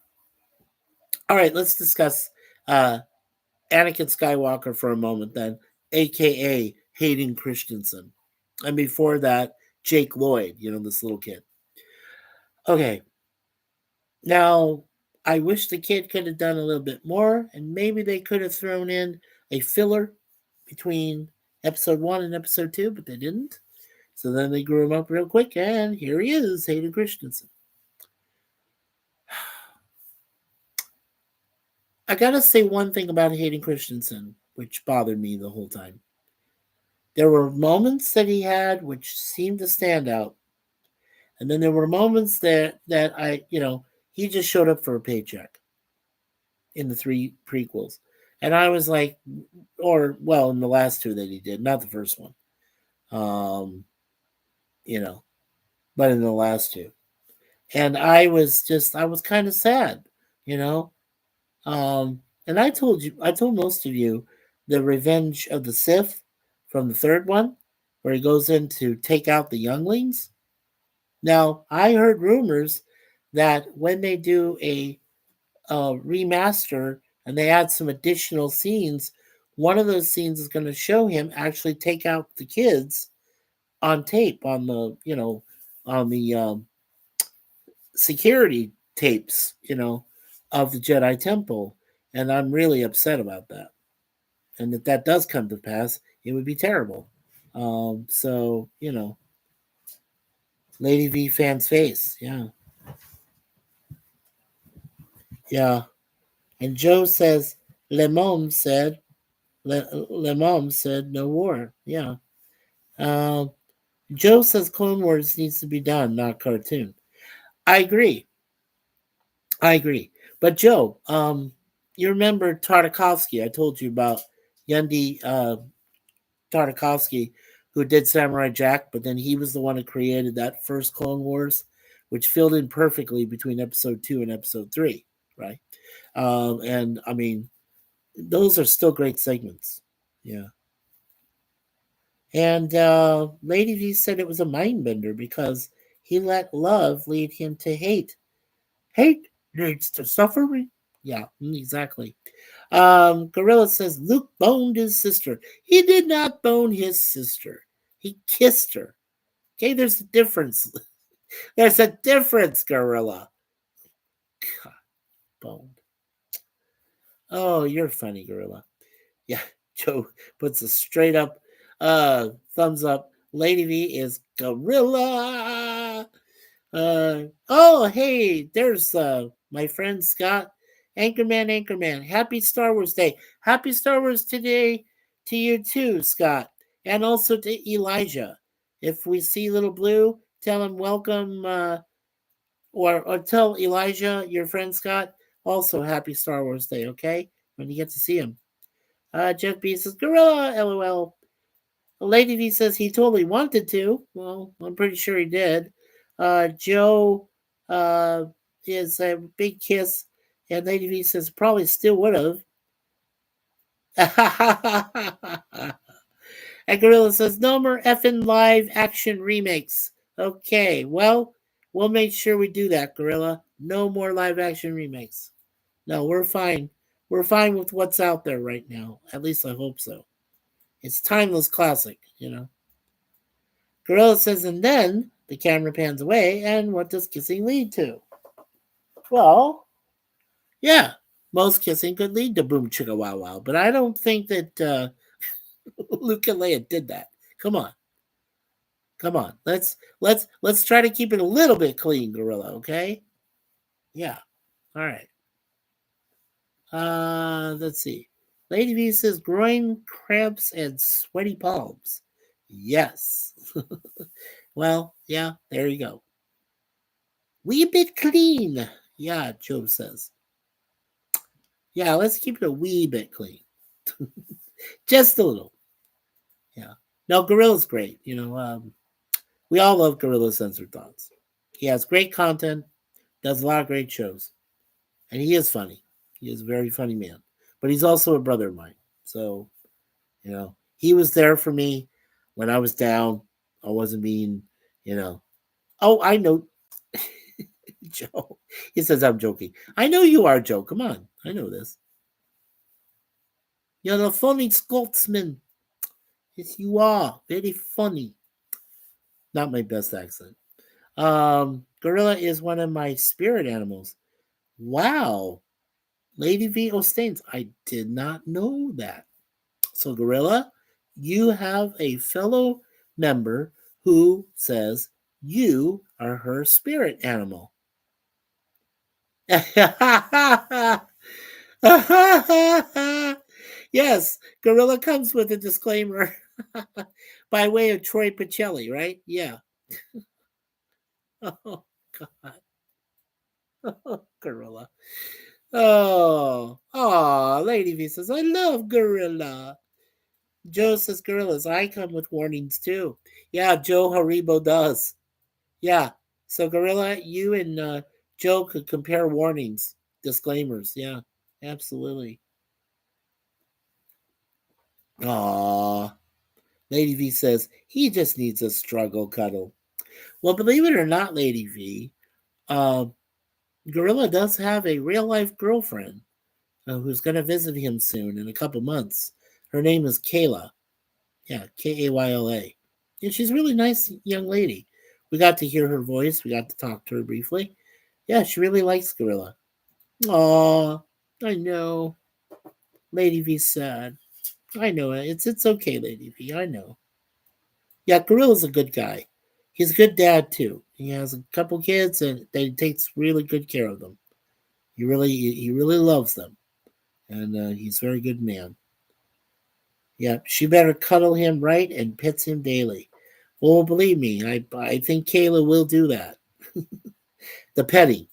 all right. Let's discuss uh, Anakin Skywalker for a moment, then, aka Hayden Christensen, and before that, Jake Lloyd. This little kid. Okay, now I wish the kid could have done a little bit more, and maybe they could have thrown in a filler between episode 1 and episode 2, but they didn't. So then they grew him up real quick, and here he is, Hayden Christensen. I gotta say one thing about Hayden Christensen, which bothered me the whole time. There were moments that he had which seemed to stand out, and then there were moments that he just showed up for a paycheck in the 3 prequels, and I was like, or well, in the last 2 that he did, not the first one, um, you know, but in the last 2, and I was kind of sad, you know. And I told most of you the Revenge of the Sith from the third one, where he goes in to take out the younglings. Now, I heard rumors that when they do a remaster and they add some additional scenes. One of those scenes is going to show him actually take out the kids on tape on the on the security tapes of the Jedi Temple, and I'm really upset about that. And if that does come to pass, it would be terrible. So Lady V fan's face, yeah, yeah. And Joe says, Le Mom said no war. Yeah. Um, Joe says Clone Wars needs to be done, not cartoon. I agree. I agree. But Joe, you remember Tartakovsky? I told you about Yundi Tartakovsky, who did Samurai Jack, but then he was the one who created that first Clone Wars, which filled in perfectly between episode 2 and episode 3, right? And I mean, those are still great segments. Yeah. And Lady V said it was a mind bender because he let love lead him to hate. Hate leads to suffering. Yeah, exactly. Gorilla says Luke boned his sister. He did not bone his sister. He kissed her. Okay, there's a difference. There's a difference, Gorilla. God, boned. Oh, you're funny, Gorilla. Yeah, Joe puts a straight up thumbs up. Lady V is Gorilla. Oh, hey, there's my friend Scott. Anchorman. Happy Star Wars Day. Happy Star Wars today to you too, Scott. And also to Elijah. If we see Little Blue, tell him welcome, or tell Elijah, your friend Scott, also happy Star Wars Day, okay? When you get to see him. Jeff B says, Gorilla, LOL. Lady V says he totally wanted to. Well, I'm pretty sure he did. Joe uh, is a big kiss, and Lady V says probably still would have. And Gorilla says no more effing live action remakes. Okay, well, we'll make sure we do that, Gorilla. No more live action remakes. No, we're fine. We're fine with what's out there right now. At least I hope so. It's timeless classic. Gorilla says, and then the camera pans away, and what does kissing lead to? Well, yeah, most kissing could lead to boom chicka wow wow, but I don't think that Luke and Leia did that. Come on, come on. Let's try to keep it a little bit clean, Gorilla. Okay? Yeah. All right. Let's see. Lady V says groin cramps and sweaty palms. Yes. Well, yeah. There you go. Wee bit clean. Yeah, Joe says. Yeah, let's keep it a wee bit clean. Just a little. Yeah. No, Gorilla's great. We all love Gorilla's Censored Thoughts. He has great content, does a lot of great shows, and he is funny. He is a very funny man. But he's also a brother of mine. So, he was there for me when I was down. I wasn't being, you know. Oh, I know. Joe. He says I'm joking. I know you are, Joe. Come on. I know this. You're the funny Scotsman. Yes, you are. Very funny. Not my best accent. Gorilla is one of my spirit animals. Wow. Lady V. Ostains. I did not know that. So, Gorilla, you have a fellow member who says you are her spirit animal. Yes, Gorilla comes with a disclaimer by way of Troy Pacelli, right? Yeah. Oh, God. Oh, Gorilla. Lady V says, I love Gorilla. Joe says, Gorillas, I come with warnings too. Yeah, Joe Haribo does. Yeah. So, Gorilla, you and Joe could compare warnings, disclaimers. Yeah, absolutely. Aw. Lady V says, he just needs a struggle cuddle. Well, believe it or not, Lady V, Gorilla does have a real life girlfriend. who's going to visit him soon in a couple months. Her name is Kayla. Yeah, Kayla. And she's a really nice young lady. We got to hear her voice. We got to talk to her briefly. Yeah, she really likes Gorilla. Aw, I know. Lady V's sad. I know it. It's okay, Lady V. I know. Yeah, Gorilla's a good guy. He's a good dad too. He has a couple kids and he takes really good care of them. He really loves them, and he's a very good man. Yeah, she better cuddle him right and pets him daily. Well, believe me, I think Kayla will do that. The petting.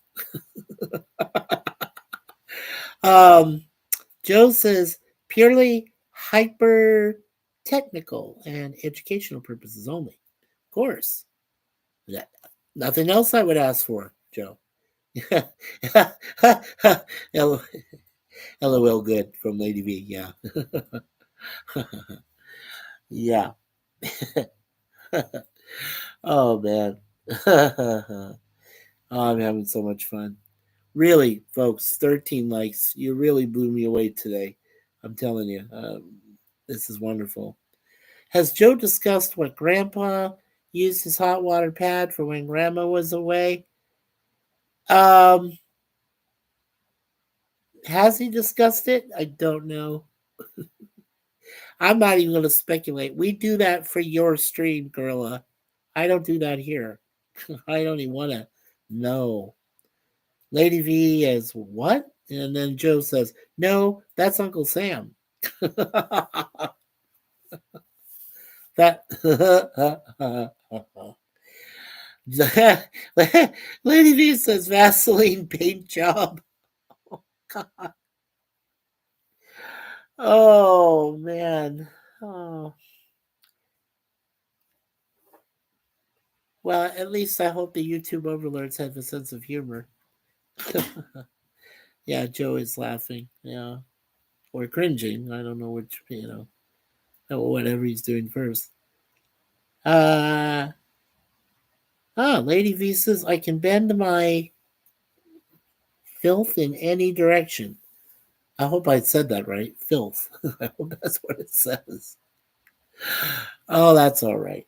Um, Joe says purely hyper technical and educational purposes only. Of course. Yeah, nothing else I would ask for, Joe. LOL, LOL good from Lady V, yeah. Yeah. Oh man. Oh, I'm having so much fun. Really, folks, 13 likes. You really blew me away today. I'm telling you. This is wonderful. Has Joe discussed what Grandpa used his hot water pad for when Grandma was away? Um, has he discussed it? I don't know. I'm not even going to speculate. We do that for your stream, Gorilla. I don't do that here. I don't even want to know. Lady V is what? And then Joe says, no, that's Uncle Sam. That Lady V says Vaseline paint job. God. Oh man. Oh. Well, at least I hope the YouTube overlords have a sense of humor. Yeah, Joe is laughing. Yeah. Or cringing. I don't know which, whatever he's doing first. Lady V says I can bend my filth in any direction. I hope I said that right. Filth. I hope that's what it says. Oh, that's all right.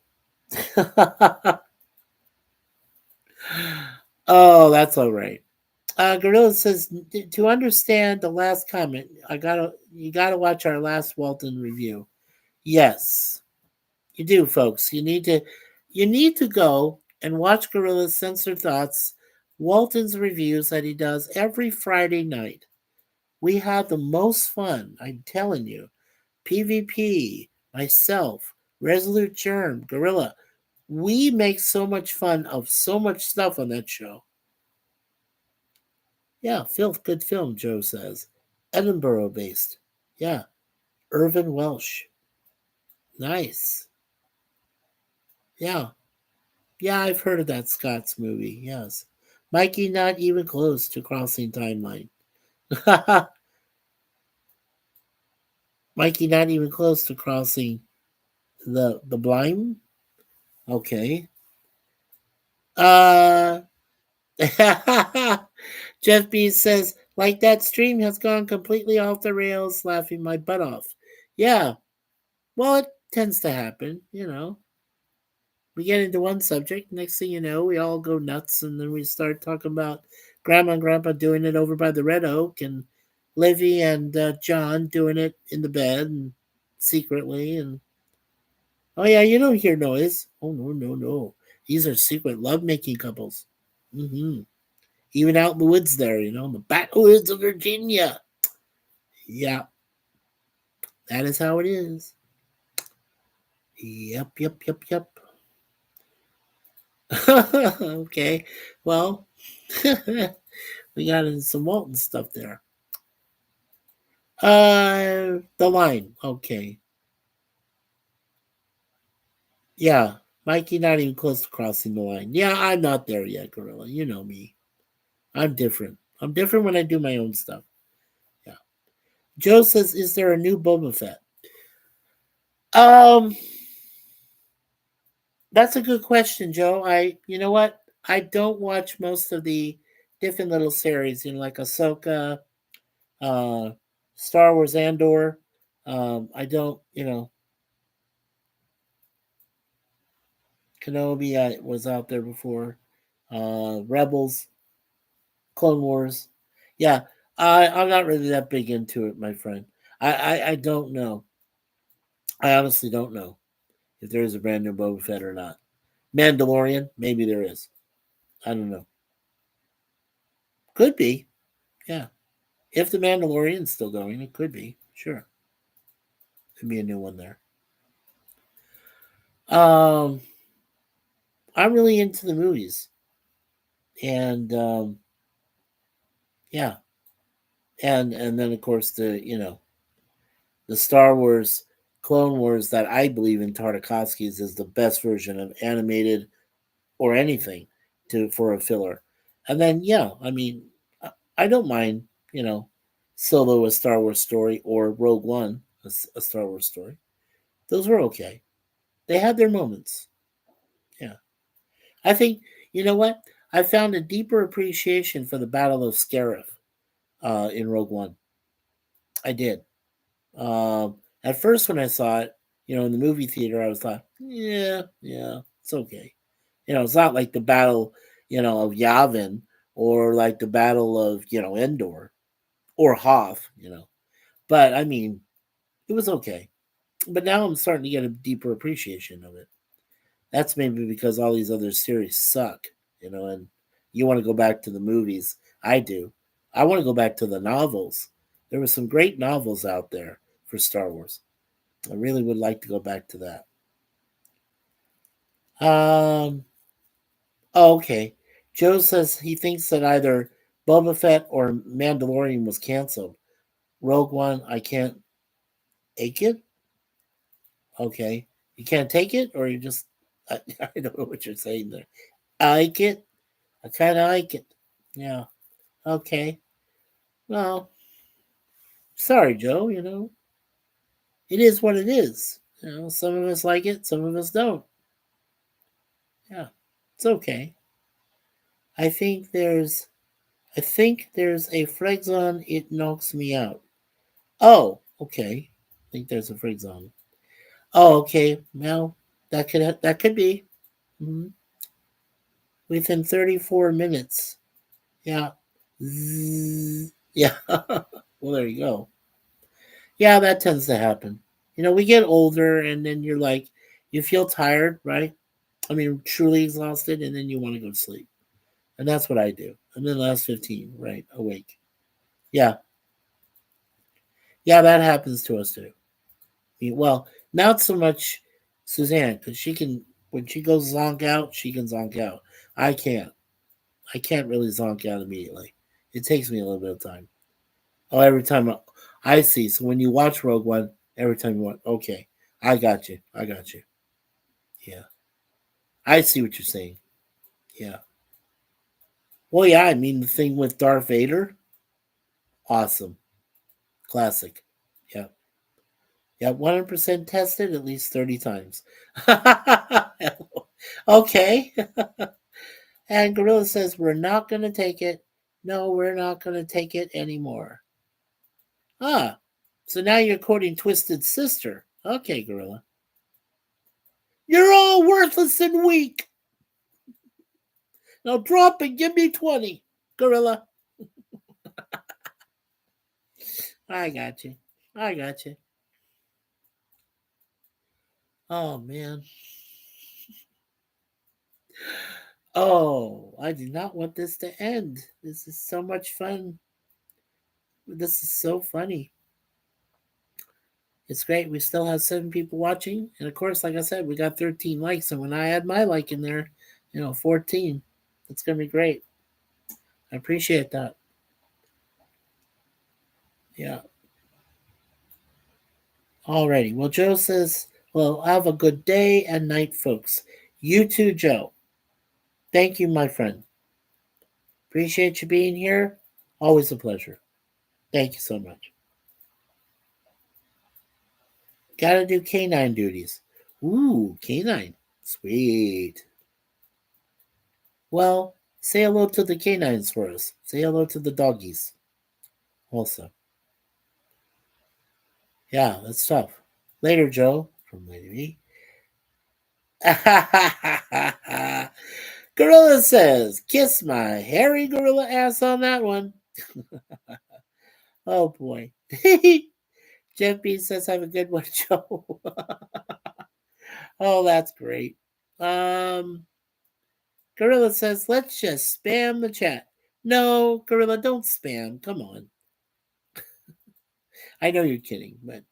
Oh, that's all right. Gorilla says to understand the last comment, you gotta watch our last Walton review. Yes, you do, folks. You need to go and watch Gorilla's Censored Thoughts, Walton's reviews that he does every Friday night. We have the most fun, I'm telling you. PvP, myself, Resolute Germ, Gorilla. We make so much fun of so much stuff on that show. Yeah, filth, good film, Joe says. Edinburgh based. Yeah, Irvin Welsh. Nice. Yeah, yeah, I've heard of that Scott's movie. Yes. Mikey not even close to crossing timeline. Mikey not even close to crossing the blind. Okay. Uh Jeff B says, like that stream has gone completely off the rails, laughing my butt off. Yeah, well, it tends to happen. We get into one subject, next thing you know, we all go nuts, and then we start talking about Grandma and Grandpa doing it over by the Red Oak, and Livy and John doing it in the bed and secretly, and oh yeah, you don't hear noise. Oh no, no, no. These are secret lovemaking couples. Even out in the woods there, in the backwoods of Virginia. Yeah, that is how it is. Yep, yep, yep, yep. Okay, well, we got into some Walton stuff there. The line. Okay. Yeah, Mikey not even close to crossing the line. Yeah, I'm not there yet, Gorilla. You know me. I'm different. I'm different when I do my own stuff. Yeah. Joe says, "Is there a new Boba Fett?" Um, that's a good question, Joe. You know what? I don't watch most of the different little series, like Ahsoka, Uh, Star Wars Andor. I don't, Kenobi was out there before. Rebels, Clone Wars. Yeah, I'm not really that big into it, my friend. I don't know. I honestly don't know if there is a brand new Boba Fett or not. Mandalorian, maybe there is. I don't know. Could be. Yeah. If the Mandalorian's still going, it could be. Sure. Could be a new one there. Um, I'm really into the movies. And yeah. And then of course the Star Wars Clone Wars that I believe in Tartakovsky's is the best version of animated or anything to for a filler. And then yeah, I mean I don't mind, Solo a Star Wars story or Rogue One a Star Wars story. Those were okay. They had their moments. Yeah. I think you know what? I found a deeper appreciation for the Battle of Scarif in Rogue One. I did. At first, when I saw it, in the movie theater, I was like, yeah, it's okay. It's not like the battle, of Yavin or like the battle of, Endor or Hoth. But I mean, it was okay. But now I'm starting to get a deeper appreciation of it. That's maybe because all these other series suck, and you want to go back to the movies. I do. I want to go back to the novels. There were some great novels out there for Star Wars. I really would like to go back to that. Oh, okay. Joe says he thinks that either Boba Fett or Mandalorian was canceled. Rogue One, I can't take it. Okay, you can't take it, or you just I don't know what you're saying there. I like it. I kind of like it. Yeah. Okay. Well, sorry, Joe. It is what it is. Some of us like it, some of us don't. Yeah, it's okay. I think there's I think there's a Phlegzon. It knocks me out. Oh, okay. I think there's a Phlegzon. Oh, okay. Well, that could be within 34 minutes. Yeah. Yeah. Well, there you go. Yeah, that tends to happen. We get older, and then you feel tired, right? I mean, truly exhausted, and then you want to go to sleep, and that's what I do. And then the last 15, right, awake. Yeah, yeah, that happens to us too. Well, not so much Suzanne, because she can when she goes zonk out, she can zonk out. I can't. I can't really zonk out immediately. It takes me a little bit of time. Oh, every time I see. So when you watch Rogue One, every time you want, okay, I got you. I got you. Yeah, I see what you're saying. Yeah. Well, yeah. I mean, the thing with Darth Vader, awesome, classic. Yeah, yeah. 100% tested at least 30 times. Okay. And Gorilla says, we're not going to take it. No, we're not going to take it anymore. Ah, so now you're quoting Twisted Sister. Okay, Gorilla. You're all worthless and weak. Now drop and give me 20, Gorilla. I got you. I got you. Oh, man. Oh, I do not want this to end. This is so much fun. This is so funny. It's great. We still have 7 people watching. And of course, like I said, we got 13 likes. And when I add my like in there, 14. It's going to be great. I appreciate that. Yeah. Alrighty. Well, Joe says, well, have a good day and night, folks. You too, Joe. Thank you, my friend. Appreciate you being here. Always a pleasure. Thank you so much. Gotta do canine duties. Ooh, canine. Sweet. Well, say hello to the canines for us. Say hello to the doggies also. Yeah, that's tough. Later, Joe, from Lady V. Gorilla says, kiss my hairy gorilla ass on that one. Oh boy. Jeff B says, have a good one, Joe. Oh, that's great. Um, Gorilla says, let's just spam the chat. No, Gorilla, don't spam. Come on. I know you're kidding, but,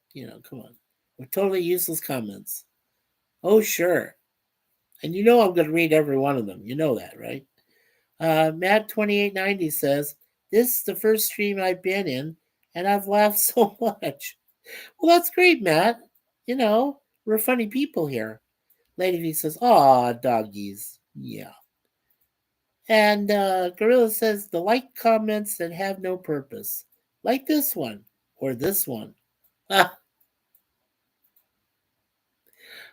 come on. We're totally useless comments. Oh, sure. And you know I'm going to read every one of them. You know that, right? Matt2890 says, this is the first stream I've been in, and I've laughed so much. Well, that's great, Matt. We're funny people here. Lady V says, aw, doggies. Yeah. And Gorilla says, the like comments that have no purpose. Like this one, or this one. Ah,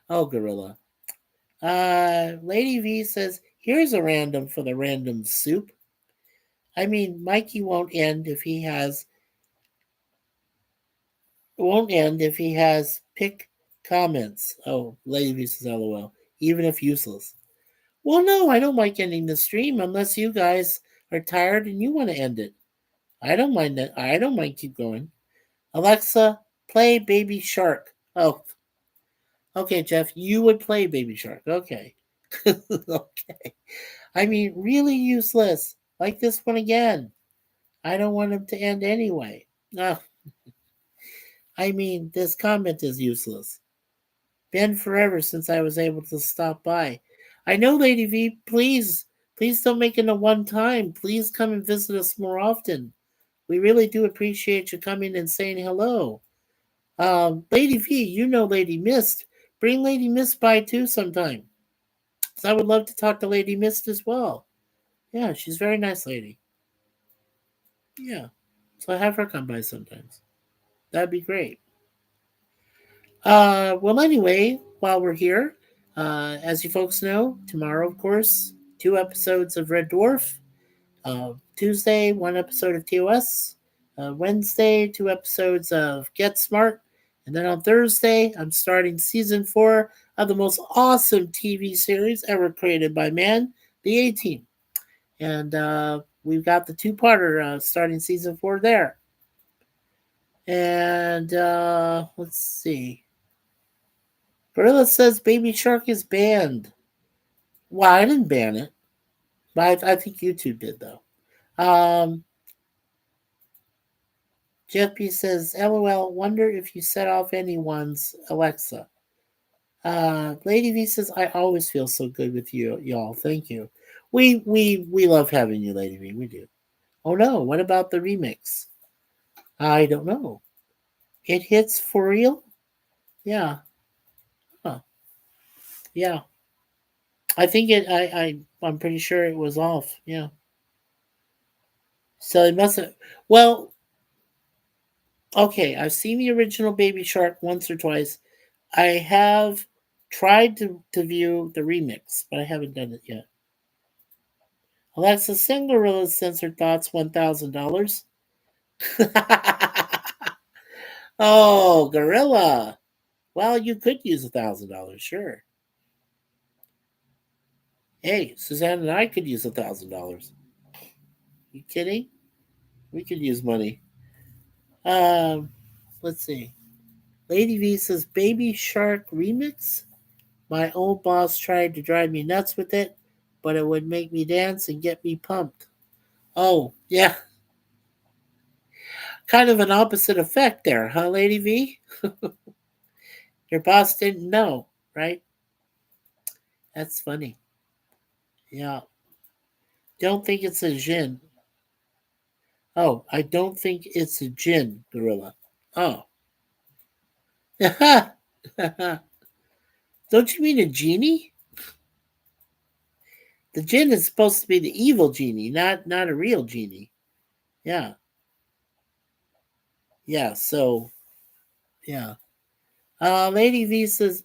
oh, Gorilla. Lady V says, here's a random for the random soup. I mean, Mikey won't end if he has pick comments. Oh, Lady V says LOL. Even if useless. Well, no, I don't like ending the stream unless you guys are tired and you want to end it. I don't mind that. I don't mind keep going. Alexa, play Baby Shark. Oh, okay, Jeff, you would play Baby Shark. Okay. Okay. I mean, really useless. Like this one again. I don't want him to end anyway. Ah, I mean, this comment is useless. Been forever since I was able to stop by. I know, Lady V, please don't make it a one time. Please come and visit us more often. We really do appreciate you coming and saying hello. Lady V, you know Lady Mist. Bring Lady Mist by too sometime. So I would love to talk to Lady Mist as well. Yeah, she's a very nice lady. Yeah. So have her come by sometimes. That'd be great. Well, anyway, while we're here, as you folks know, tomorrow, of course, 2 episodes of Red Dwarf. Tuesday, 1 episode of TOS. Wednesday, 2 episodes of Get Smart. And then on Thursday, I'm starting season 4 of the most awesome TV series ever created by man, The A-Team. And we've got the two-parter starting season 4 there. And let's see. Gorilla says Baby Shark is banned. Well, I didn't ban it, but I think YouTube did though. Jeff B says, "LOL. Wonder if you set off anyone's Alexa." Lady V says, "I always feel so good with you, y'all. Thank you. We love having you, Lady V. We do. Oh no, what about the remix? I don't know. It hits for real? Yeah. Huh. Yeah. I think it. I'm pretty sure it was off. Yeah. So it must have. Well, okay. I've seen the original Baby Shark once or twice. I have tried to view the remix, but I haven't done it yet. Alexa, send Gorilla's censored thoughts $1,000. Oh, Gorilla. Well, you could use $1,000, sure. Hey, Suzanne and I could use $1,000. You kidding? We could use money. Let's see. Lady V says Baby Shark remix. My old boss tried to drive me nuts with it, but it would make me dance and get me pumped. Oh, yeah. Kind of an opposite effect there, huh, Lady V? Your boss didn't know, right? That's funny. Yeah. Don't think it's a Jin. Oh, I don't think it's a Jin, Gorilla. Oh. Don't you mean a genie? The Jin is supposed to be the evil genie, not a real genie. Yeah. Yeah, so yeah. Lady V says,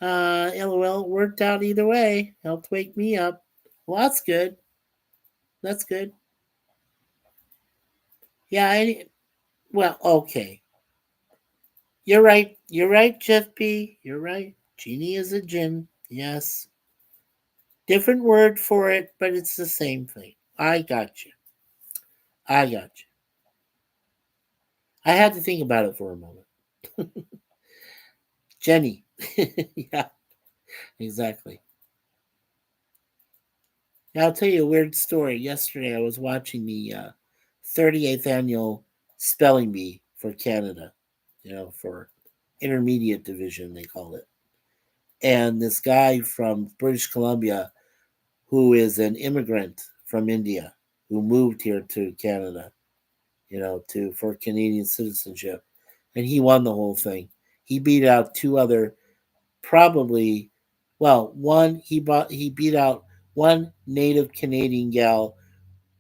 LOL, worked out either way. Helped wake me up. Well, that's good. That's good. Yeah, well, okay. You're right. You're right, Jeff B. You're right. Genie is a djinn. Yes. Different word for it, but it's the same thing. I got you. I got you. I had to think about it for a moment. Jenny. Yeah, exactly. Now, I'll tell you a weird story. Yesterday, I was watching the 38th annual spelling bee for Canada, for intermediate division, they call it. And this guy from British Columbia, who is an immigrant from India, who moved here to Canada, to for Canadian citizenship, and he won the whole thing. He beat out two other probably, well, he beat out one native Canadian gal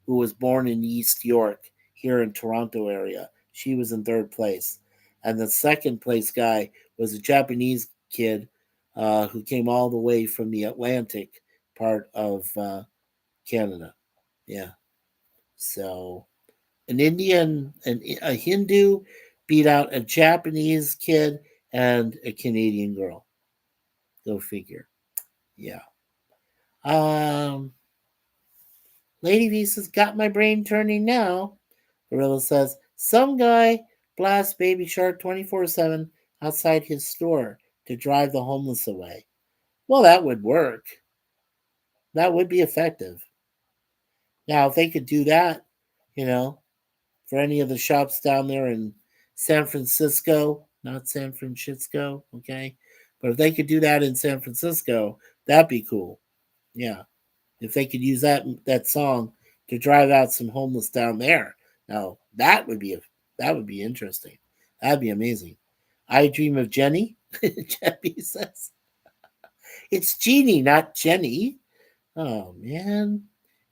who was born in East York here in Toronto area. She was in third place, and the second place guy was a Japanese kid who came all the way from the Atlantic part of Canada. Yeah, so an Indian and a Hindu beat out a Japanese kid and a Canadian girl. Go figure. Yeah. Um, Lady V says, got my brain turning now. Gorilla says, some guy blasts Baby Shark 24/7 outside his store to drive the homeless away. Well, that would work. That would be effective. Now, if they could do that, you know, for any of the shops down there in San Francisco, not San Francisco, okay? But if they could do that in San Francisco, that'd be cool. Yeah. If they could use that song to drive out some homeless down there. Now, that would be interesting. That'd be amazing. I dream of Jenny, Jeffy says. It's Jeannie, not Jenny. Oh man.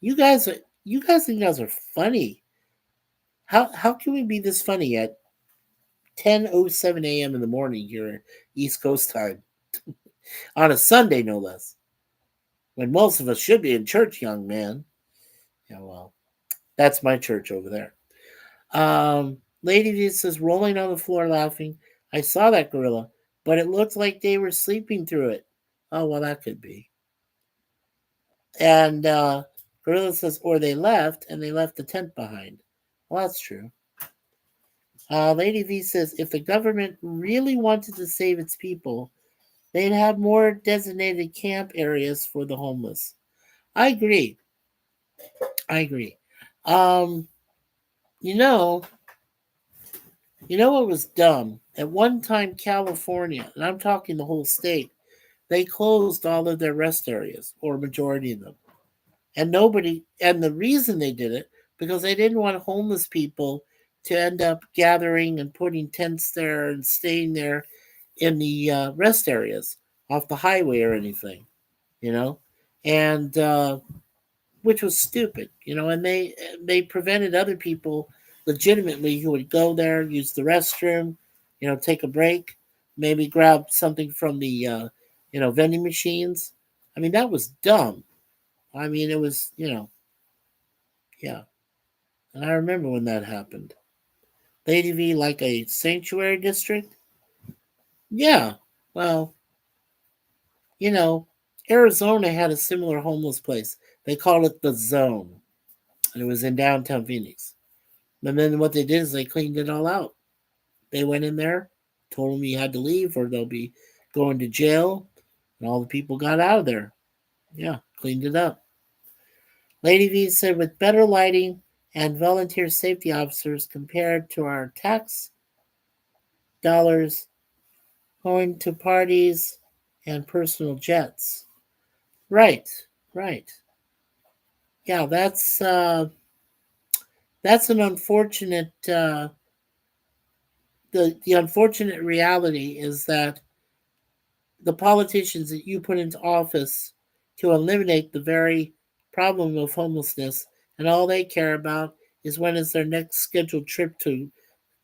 You guys are funny. How can we be this funny at 10:07 a.m. in the morning here East Coast time on a Sunday, no less, when most of us should be in church, young man? Yeah, well, that's my church over there. Lady D says, rolling on the floor laughing. I saw that gorilla, but it looked like they were sleeping through it. Oh, well, that could be. And Gorilla says, or they left and they left the tent behind. Well, that's true. Lady V says, if the government really wanted to save its people, they'd have more designated camp areas for the homeless. I agree. I agree. Um, you know, you know what was dumb? At one time, California, and I'm talking the whole state, they closed all of their rest areas, or majority of them. And the reason they did it, because they didn't want homeless people to end up gathering and putting tents there and staying there in the rest areas off the highway or anything, you know? And which was stupid, and they prevented other people legitimately who would go there, use the restroom, take a break, maybe grab something from the vending machines. I mean, that was dumb. I mean, it was, yeah. And I remember when that happened. Lady V, like a sanctuary district? Yeah. Well, you know, Arizona had a similar homeless place. They called it the Zone, and it was in downtown Phoenix. And then what they did is they cleaned it all out. They went in there, told them you had to leave or they'll be going to jail, and all the people got out of there. Yeah, cleaned it up. Lady V said, with better lighting and volunteer safety officers compared to our tax dollars going to parties and personal jets. Right, right. Yeah, that's an unfortunate. The unfortunate reality is that the politicians that you put into office to eliminate the very problem of homelessness, and all they care about is when is their next scheduled trip to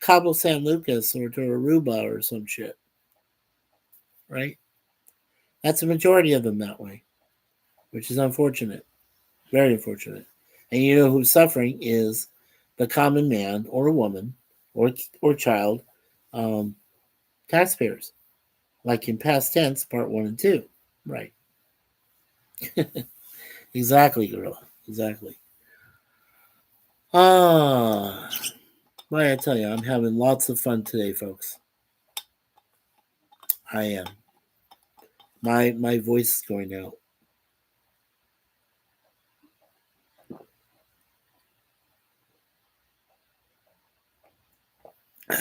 Cabo San Lucas or to Aruba or some shit, right? That's a majority of them that way, which is unfortunate, very unfortunate. And you know who's suffering is the common man or woman or child, um, taxpayers, like in past tense, part one and two. Right. Exactly, Gorilla. Exactly. Ah, why I tell you, I'm having lots of fun today, folks. I am. My voice is going out.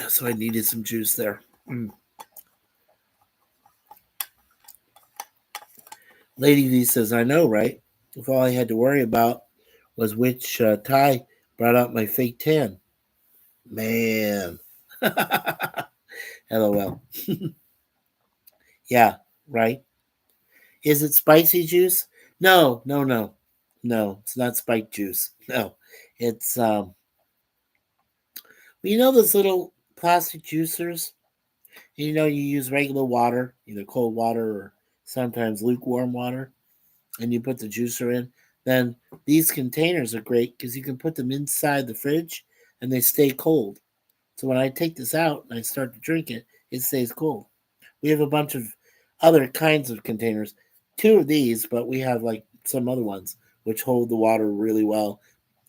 So I needed some juice there. Lady V says, I know, right? If all I had to worry about was which tie brought out my fake tan. Man. LOL. Yeah, right. Is it spicy juice? No, no, no. No, it's not spiked juice. No. It's you know those little plastic juicers? You know you use regular water, either cold water or sometimes lukewarm water, and you put the juicer in. Then these containers are great because you can put them inside the fridge and they stay cold. So when I take this out and I start to drink it, it stays cold. We have a bunch of other kinds of containers, two of these, but we have like some other ones which hold the water really well.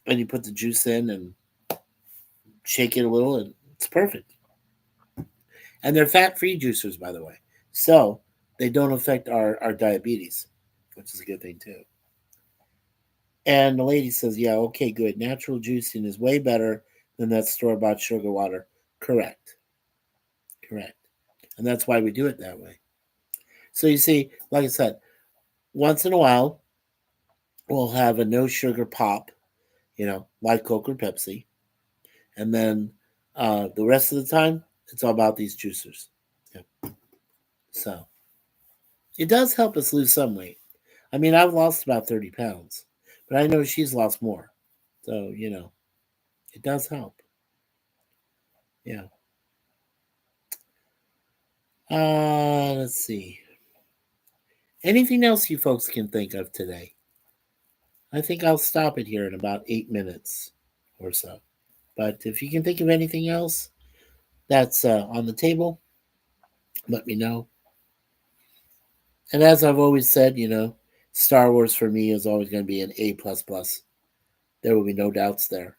And you put the juice in and shake it a little, and it's perfect. And they're fat-free juicers, by the way, so they don't affect our diabetes, which is a good thing too. And the lady says, "Yeah, okay, good. Natural juicing is way better than that store-bought sugar water." Correct, correct, and that's why we do it that way. So you see, like I said, once in a while we'll have a no sugar pop, like Coke or Pepsi, and then the rest of the time it's all about these juicers. Yeah. So it does help us lose some weight. I mean, I've lost about 30 pounds, but I know she's lost more. So, it does help. Yeah. Let's see. Anything else you folks can think of today? I think I'll stop it here in about 8 minutes or so. But if you can think of anything else that's on the table, let me know. And as I've always said, Star Wars for me is always going to be an A plus plus. There will be no doubts there.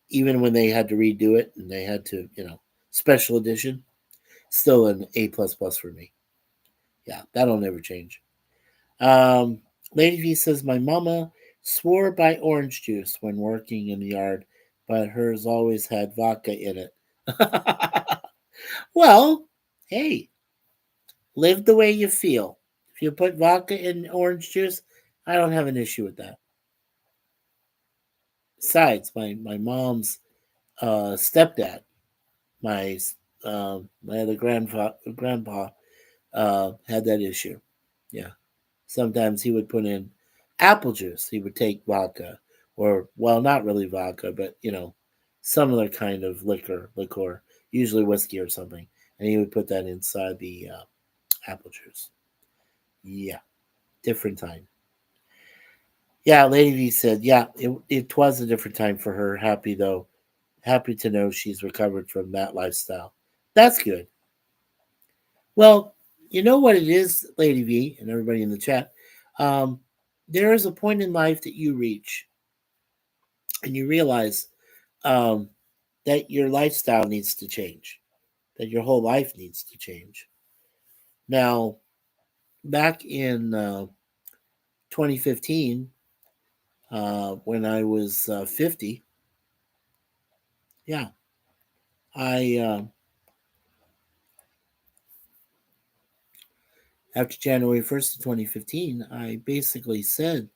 Even when they had to redo it and they had to, special edition, still an A plus plus for me. Yeah, that'll never change. Um, Lady V says my mama swore by orange juice when working in the yard, but hers always had vodka in it. Well, hey, live the way you feel. If you put vodka in orange juice, I don't have an issue with that. Besides, my mom's stepdad, my my other grandpa had that issue. Yeah, sometimes he would put in apple juice. He would take vodka, or well, not really vodka, but some other kind of liquor, usually whiskey or something, and he would put that inside the apple juice. Yeah, different time. Yeah, Lady V said, yeah, it was a different time for her. Happy though, happy to know she's recovered from that lifestyle. That's good. Well, you know what it is, Lady V, and everybody in the chat. Um, there is a point in life that you reach, and you realize um, that your lifestyle needs to change, that your whole life needs to change. Now, back in 2015, when I was 50, yeah, I after January 1st of 2015, I basically said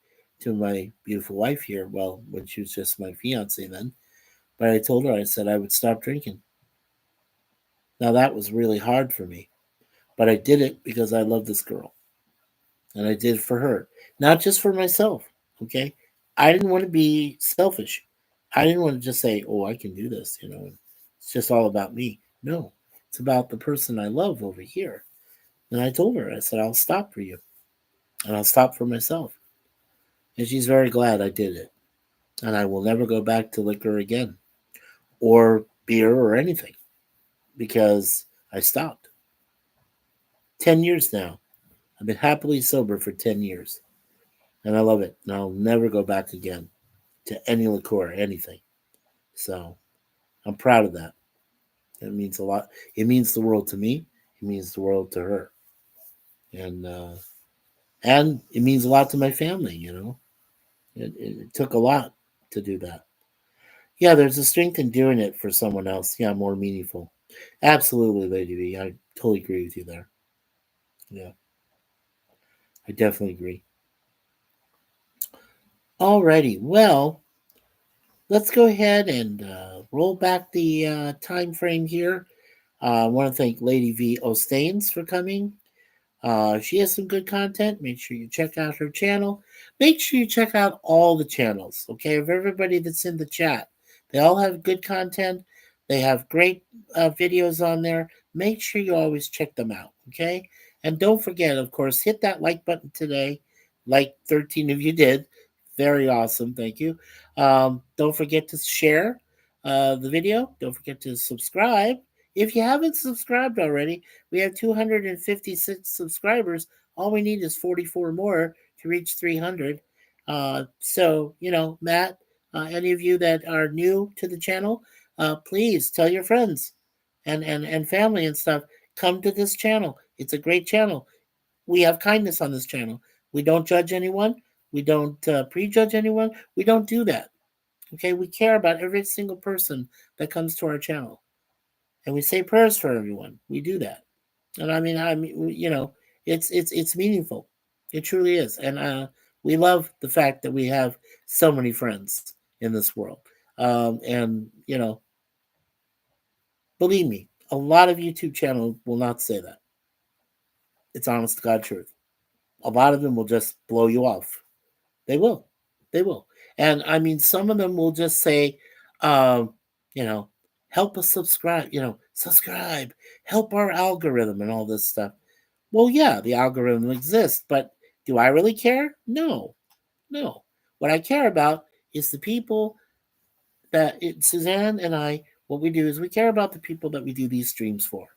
to my beautiful wife here, well, when she was just my fiance then, but I told her, I said I would stop drinking. Now that was really hard for me, but I did it because I love this girl, and I did it for her, not just for myself. Okay, I didn't want to be selfish. I didn't want to just say, "Oh, I can do this," it's just all about me. No, it's about the person I love over here. And I told her, I said, I'll stop for you, and I'll stop for myself. And she's very glad I did it. And I will never go back to liquor again, or beer or anything, because I stopped. 10 years now. I've been happily sober for 10 years, and I love it. And I'll never go back again to any liqueur, anything. So I'm proud of that. It means a lot. It means the world to me. It means the world to her, and it means a lot to my family. It took a lot to do that. Yeah, there's a strength in doing it for someone else. Yeah, more meaningful. Absolutely, Lady V. I totally agree with you there. Yeah, I definitely agree. Alrighty, well, let's go ahead and roll back the time frame here. I want to thank Lady V. Ostains for coming. She has some good content. Make sure you check out her channel. Make sure you check out all the channels, okay, of everybody that's in the chat. They all have good content. They have great videos on there. Make sure you always check them out, okay? And don't forget, of course, hit that like button today, like 13 of you did. Very awesome. Thank you. Don't forget to share the video. Don't forget to subscribe. If you haven't subscribed already, we have 256 subscribers. All we need is 44 more to reach 300. So, Matt, any of you that are new to the channel, please tell your friends and family and stuff. Come to this channel. It's a great channel. We have kindness on this channel. We don't judge anyone. We don't prejudge anyone. We don't do that. Okay, we care about every single person that comes to our channel, and we say prayers for everyone. We do that. And it's meaningful. It truly is. And we love the fact that we have so many friends in this world. And believe me, a lot of YouTube channels will not say that. It's honest to God truth. A lot of them will just blow you off. They will. They will. And I mean, some of them will just say, um, you know, help us subscribe, subscribe, help our algorithm and all this stuff. Well, yeah, the algorithm exists, but do I really care? No, no. What I care about is the people Suzanne and I, what we do is we care about the people that we do these streams for.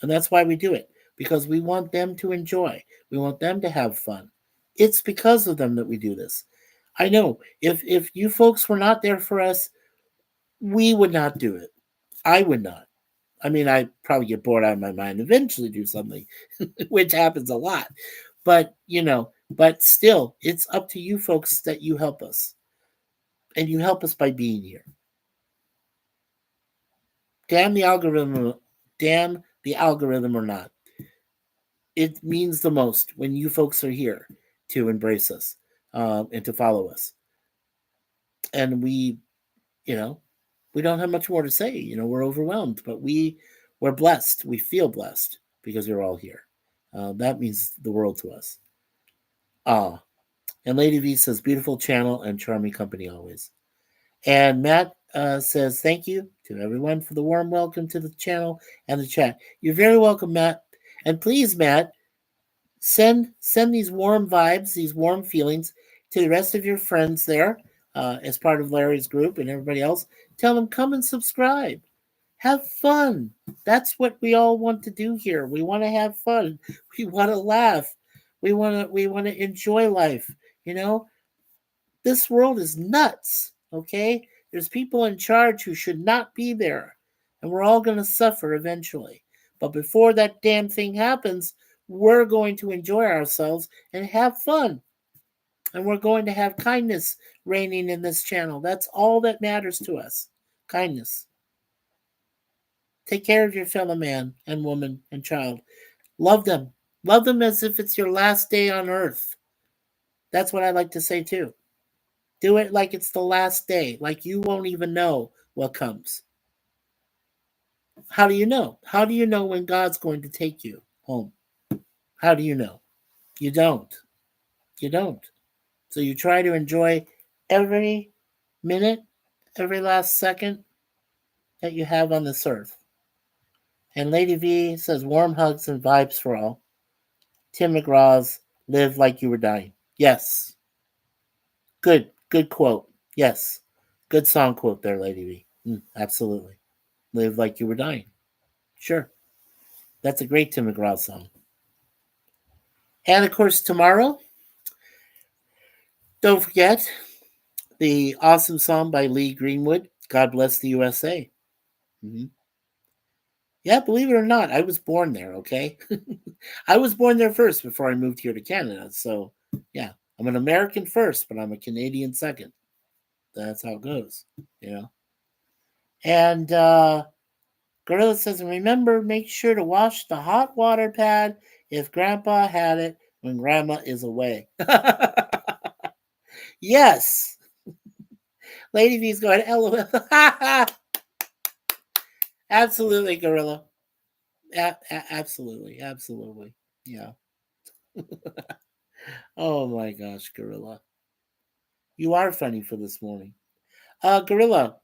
And that's why we do it, because we want them to enjoy. We want them to have fun. It's because of them that we do this. I know if you folks were not there for us, we would not do it. I would not. I mean, I probably get bored out of my mind, eventually do something, which happens a lot. But still, it's up to you folks that you help us. And you help us by being here. Damn the algorithm, damn the algorithm or not. It means the most when you folks are here to embrace us and to follow us. And you know, we don't have much more to say. We're overwhelmed, but we're blessed. We feel blessed because you're all here. That means the world to us. Ah, and Lady V says, beautiful channel and charming company always. And Matt says, thank you to everyone for the warm welcome to the channel and the chat. You're very welcome, Matt. And please, Matt, send these warm vibes, these warm feelings to the rest of your friends there as part of Larry's group and everybody else. Tell them, come and subscribe. Have fun. That's what we all want to do here. We want to have fun. We want to laugh. We want to enjoy life. This world is nuts, okay? There's people in charge who should not be there, and we're all going to suffer eventually. But before that damn thing happens, we're going to enjoy ourselves and have fun. And we're going to have kindness reigning in this channel. That's all that matters to us. Kindness. Take care of your fellow man and woman and child. Love them. Love them as if it's your last day on earth. That's what I like to say too. Do it like it's the last day, like you won't even know what comes. How do you know? How do you know when God's going to take you home? How do you know? You don't. You don't. So you try to enjoy every minute, every last second that you have on this earth. And Lady V says, warm hugs and vibes for all. Tim McGraw's live like you were dying. Yes. Good quote. Yes. Good song quote there, Lady V. Absolutely. Live like you were dying. Sure. That's a great Tim McGraw song. And of course, tomorrow, don't forget the awesome song by Lee Greenwood, God Bless the USA. Mm-hmm. Yeah, believe it or not, I was born there, okay? I was born there first before I moved here to Canada. So, yeah, I'm an American first, but I'm a Canadian second. That's how it goes, you know? And Gorilla says, remember, make sure to wash the hot water pad if Grandpa had it when Grandma is away. Yes. Lady V's going, LOL. Absolutely, Gorilla. Absolutely. Absolutely. Yeah. Oh my gosh, Gorilla. You are funny for this morning. Gorilla,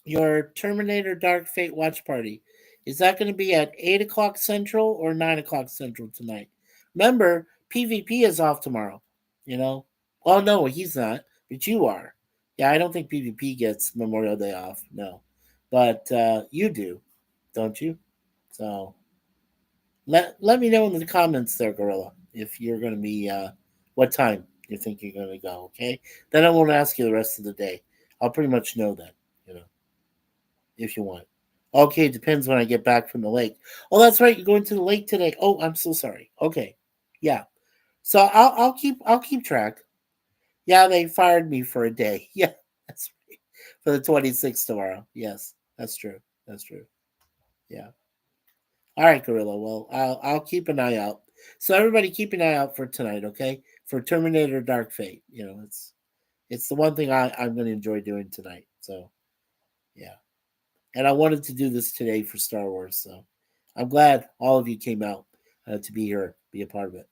your Terminator Dark Fate watch party, is that going to be at 8 o'clock Central or 9 o'clock Central tonight? Remember, PvP is off tomorrow, you know? Oh, no, he's not, but you are. Yeah, I don't think PvP gets Memorial Day off, no. But you do, don't you? So let me know in the comments there, Gorilla, if you're going to be, what time you think you're going to go, okay? Then I won't ask you the rest of the day. I'll pretty much know that, you know, if you want. Okay, depends when I get back from the lake. Oh, that's right. You're going to the lake today. Oh, I'm so sorry. Okay, yeah. So I'll keep track. Yeah, they fired me for a day. Yeah, that's right. For the 26th tomorrow. Yes, that's true. That's true. Yeah. All right, Gorilla. Well, I'll keep an eye out. So everybody, keep an eye out for tonight, okay? For Terminator Dark Fate. You know, it's the one thing I'm going to enjoy doing tonight. So yeah. And I wanted to do this today for Star Wars, so I'm glad all of you came out to be here, be a part of it.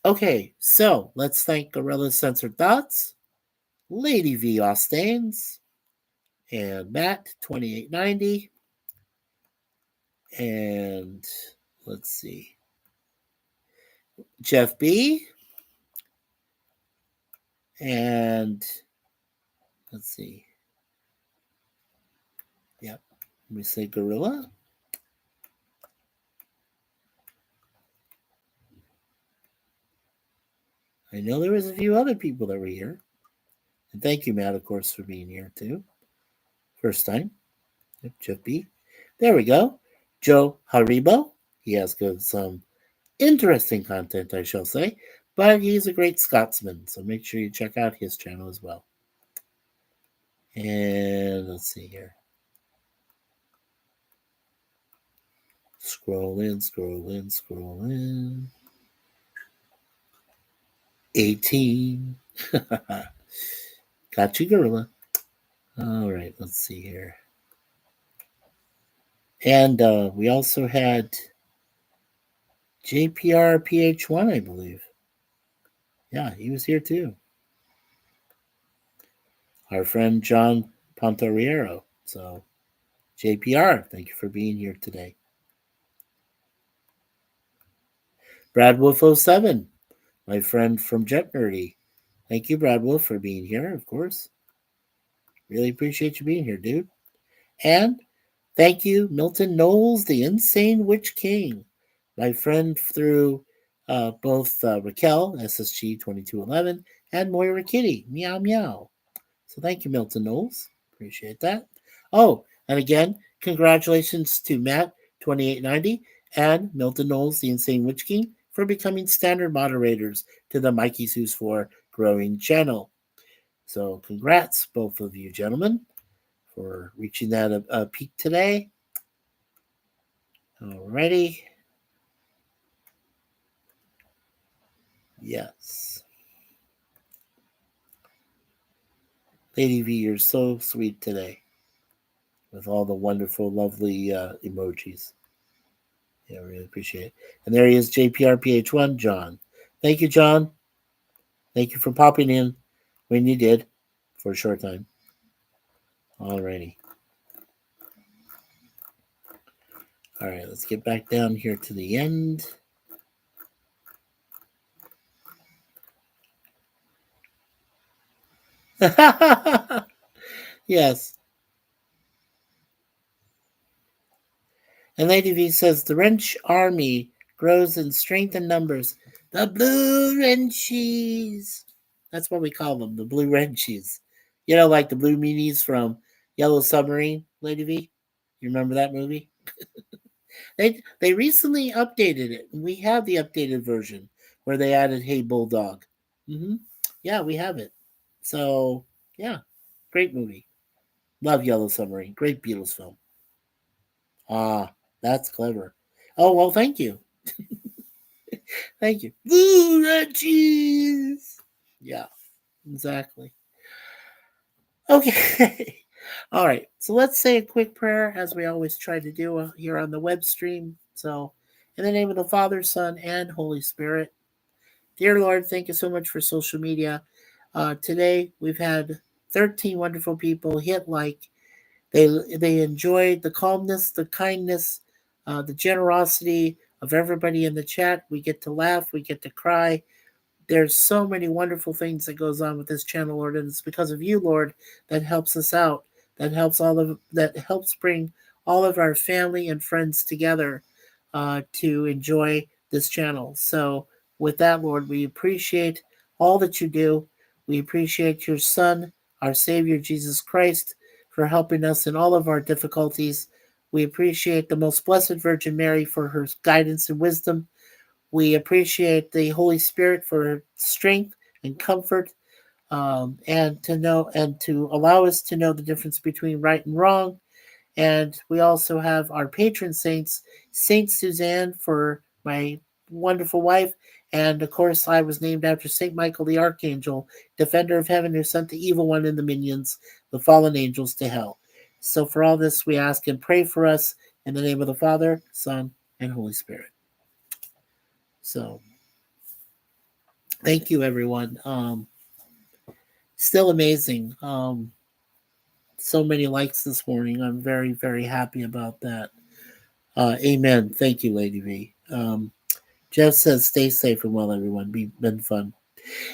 Okay, so let's thank Gorilla Censored Thoughts, Lady V Austains, and Matt 2890, and let's see, Jeff B, and let's see, yep, let me say Gorilla. I know there was a few other people that were here. And thank you, Matt, of course, for being here too. First time. Yep, Jeff B. There we go. Joe Haribo. He has some interesting content, I shall say, but he's a great Scotsman, so make sure you check out his channel as well. And let's see here. Scroll in, scroll in, scroll in. 18. Got you, Gorilla. All right, let's see here. And we also had JPR PH1, I believe. Yeah, he was here too. Our friend John Pantoriero. So, JPR, thank you for being here today. Brad Wolf 07, my friend from Jet Nerdy. Thank you, Brad Wolf, for being here, of course. Really appreciate you being here, dude. And thank you, Milton Knowles, the Insane Witch King, my friend through both Raquel, SSG 2211, and Moira Kitty, Meow Meow. So thank you, Milton Knowles. Appreciate that. Oh, and again, congratulations to Matt 2890 and Milton Knowles, the Insane Witch King, for becoming standard moderators to the MikeySuzeFour growing channel. So congrats, both of you gentlemen, for reaching that peak today. Alrighty. Yes. Lady V, you're so sweet today with all the wonderful, lovely emojis. Yeah, I really appreciate it. And there he is, JPRPH1, John. Thank you, John. Thank you for popping in when you did for a short time. Alrighty. All right, let's get back down here to the end. Yes. And Lady V says the Wrench Army grows in strength and numbers. The blue wrenchies. That's what we call them, the blue wrenchies. You know, like the blue meanies from Yellow Submarine, Lady V. You remember that movie? They recently updated it, and we have the updated version where they added "Hey Bulldog." hmm Yeah, we have it. So yeah, great movie. Love Yellow Submarine. Great Beatles film. Ah, that's clever. Oh well, thank you, thank you. Blue red cheese. Yeah, exactly. Okay. All right. So let's say a quick prayer, as we always try to do here on the web stream. So, in the name of the Father, Son, and Holy Spirit. Dear Lord, thank you so much for social media. Today we've had 13 wonderful people hit like. They enjoyed the calmness, the kindness, the generosity of everybody in the chat. We get to laugh, we get to cry, there's so many wonderful things that goes on with this channel, Lord, and it's because of you, Lord, that helps us out, that helps bring all of our family and friends together to enjoy this channel. So with that, Lord, we appreciate all that you do. We appreciate your Son, our Savior Jesus Christ, for helping us in all of our difficulties. We appreciate the most blessed Virgin Mary for her guidance and wisdom. We appreciate the Holy Spirit for strength and comfort, and to know and to allow us to know the difference between right and wrong. And we also have our patron saints, Saint Suzanne for my wonderful wife, and of course I was named after Saint Michael the Archangel, defender of heaven, who sent the evil one and the minions, the fallen angels, to hell. So for all this, we ask and pray for us in the name of the Father, Son, and Holy Spirit. So thank you, everyone. Still amazing. So many likes this morning. I'm very, very happy about that. Amen. Thank you, Lady V. Jeff says, "Stay safe and well, everyone. Been fun.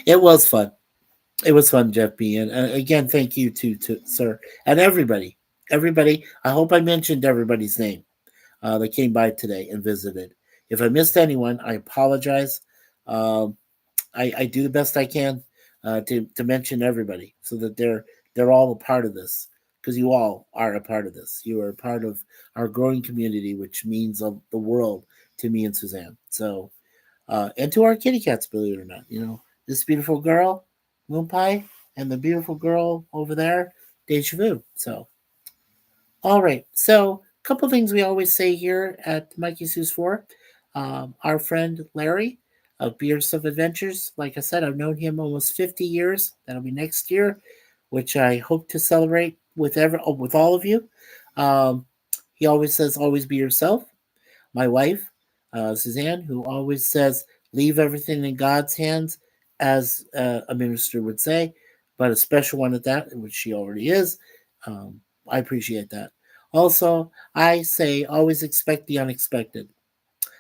It was fun. It was fun, Jeff B. And again, thank you to sir and everybody. Everybody. I hope I mentioned everybody's name that came by today and visited. If I missed anyone, I apologize. Um, I do the best I can to mention everybody so that they're all a part of this, because you all are a part of this. You are a part of our growing community, which means the world to me and Suzanne. So and to our kitty cats, believe it or not, this beautiful girl, Moon Pie, and the beautiful girl over there, Deja Vu. So all right. So, a couple things we always say here at MikeySuzeFour. Our friend Larry of Beard Stuff Adventures, like I said, I've known him almost 50 years. That'll be next year, which I hope to celebrate with all of you. Um, he always says, always be yourself. My wife, Suzanne, who always says, leave everything in God's hands, as a minister would say, but a special one at that, which she already is. I appreciate that. Also, I say, always expect the unexpected.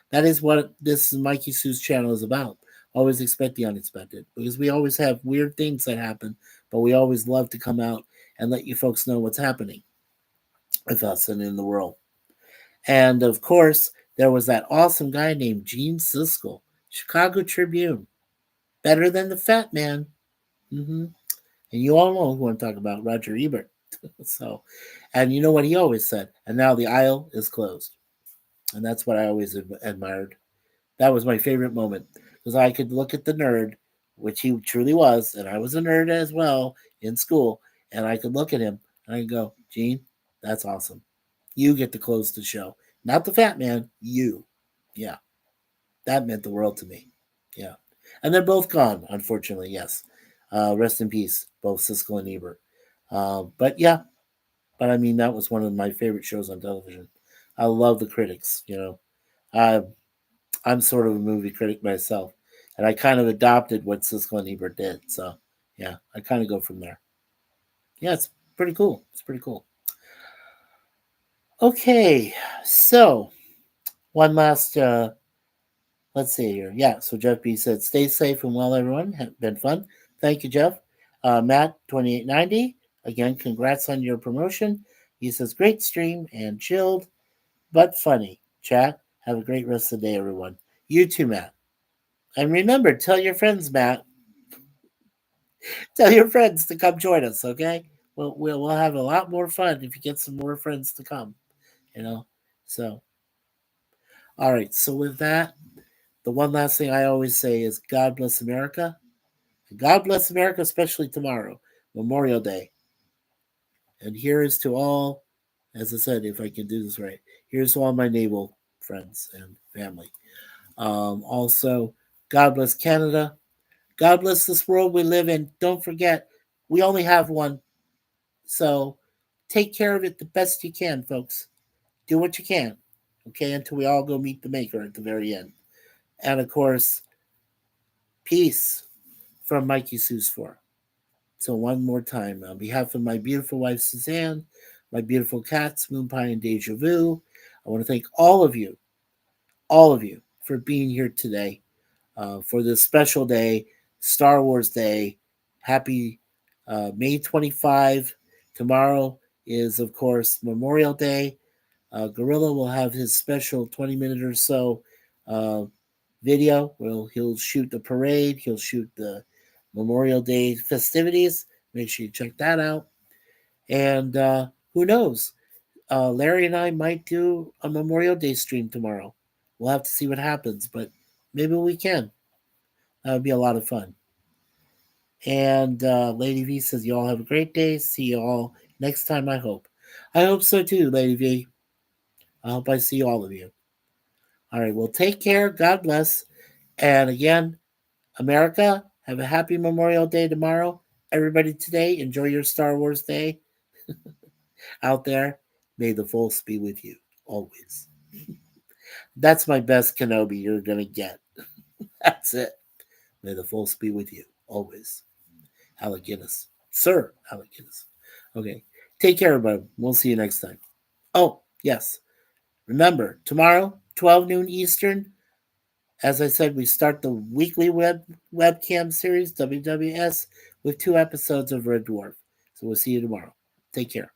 That is what this Mikey Sue's channel is about. Always expect the unexpected, because we always have weird things that happen, but we always love to come out and let you folks know what's happening with us and in the world. And of course, there was that awesome guy named Gene Siskel, Chicago Tribune. Better than the fat man. hmm And you all know who I'm talking about, Roger Ebert. So, and you know what he always said? And now the aisle is closed. And that's what I always admired. That was my favorite moment, because I could look at the nerd, which he truly was, and I was a nerd as well in school, and I could look at him and I could go, Gene, that's awesome. You get to close the show. Not the fat man, you. Yeah, that meant the world to me. Yeah. And they're both gone, unfortunately, yes. Rest in peace, both Siskel and Ebert. But yeah, but I mean, that was one of my favorite shows on television. I love the critics, I, I'm sort of a movie critic myself, and I kind of adopted what Siskel and Ebert did. So yeah, I kind of go from there. Yeah, it's pretty cool. It's pretty cool. Okay, so one last let's see here. Yeah, so Jeff B said, "Stay safe and well, everyone. Been fun. Thank you, Jeff." Matt 2890, again, congrats on your promotion. He says, "Great stream and chilled, but funny." Chat. Have a great rest of the day, everyone. You too, Matt. And remember, tell your friends, Matt. Tell your friends to come join us, okay? We'll have a lot more fun if you get some more friends to come, you know? So, all right. So, with that, the one last thing I always say is God bless America. God bless America, especially tomorrow, Memorial Day. And here is to all, as I said, if I can do this right, here's to all my naval friends and family. Also, God bless Canada. God bless this world we live in. Don't forget, we only have one. So take care of it the best you can, folks. Do what you can, okay, until we all go meet the Maker at the very end. And of course, peace from MikeySuzeFour. So one more time, on behalf of my beautiful wife Suzanne, my beautiful cats Moonpie and Deja Vu, I want to thank all of you, for being here today for this special day, Star Wars Day. Happy May 25. Tomorrow is, of course, Memorial Day. Gorilla will have his special 20-minute or so uh, video where he'll shoot the parade, he'll shoot the Memorial Day festivities. Make sure you check that out. And who knows? Larry and I might do a Memorial Day stream tomorrow. We'll have to see what happens, but maybe we can. That would be a lot of fun. And Lady V says, you all have a great day. See you all next time, I hope. I hope so too, Lady V. I hope I see all of you. All right, well, take care. God bless. And again, America, have a happy Memorial Day tomorrow. Everybody today, enjoy your Star Wars Day out there. May the Force be with you always. That's my best Kenobi you're going to get. That's it. May the Force be with you always. Alec Guinness. Sir Alec Guinness. Okay. Take care, everybody. We'll see you next time. Oh, yes. Remember, tomorrow, 12 noon Eastern, as I said, we start the weekly webcam series, WWS, with 2 episodes of Red Dwarf. So we'll see you tomorrow. Take care.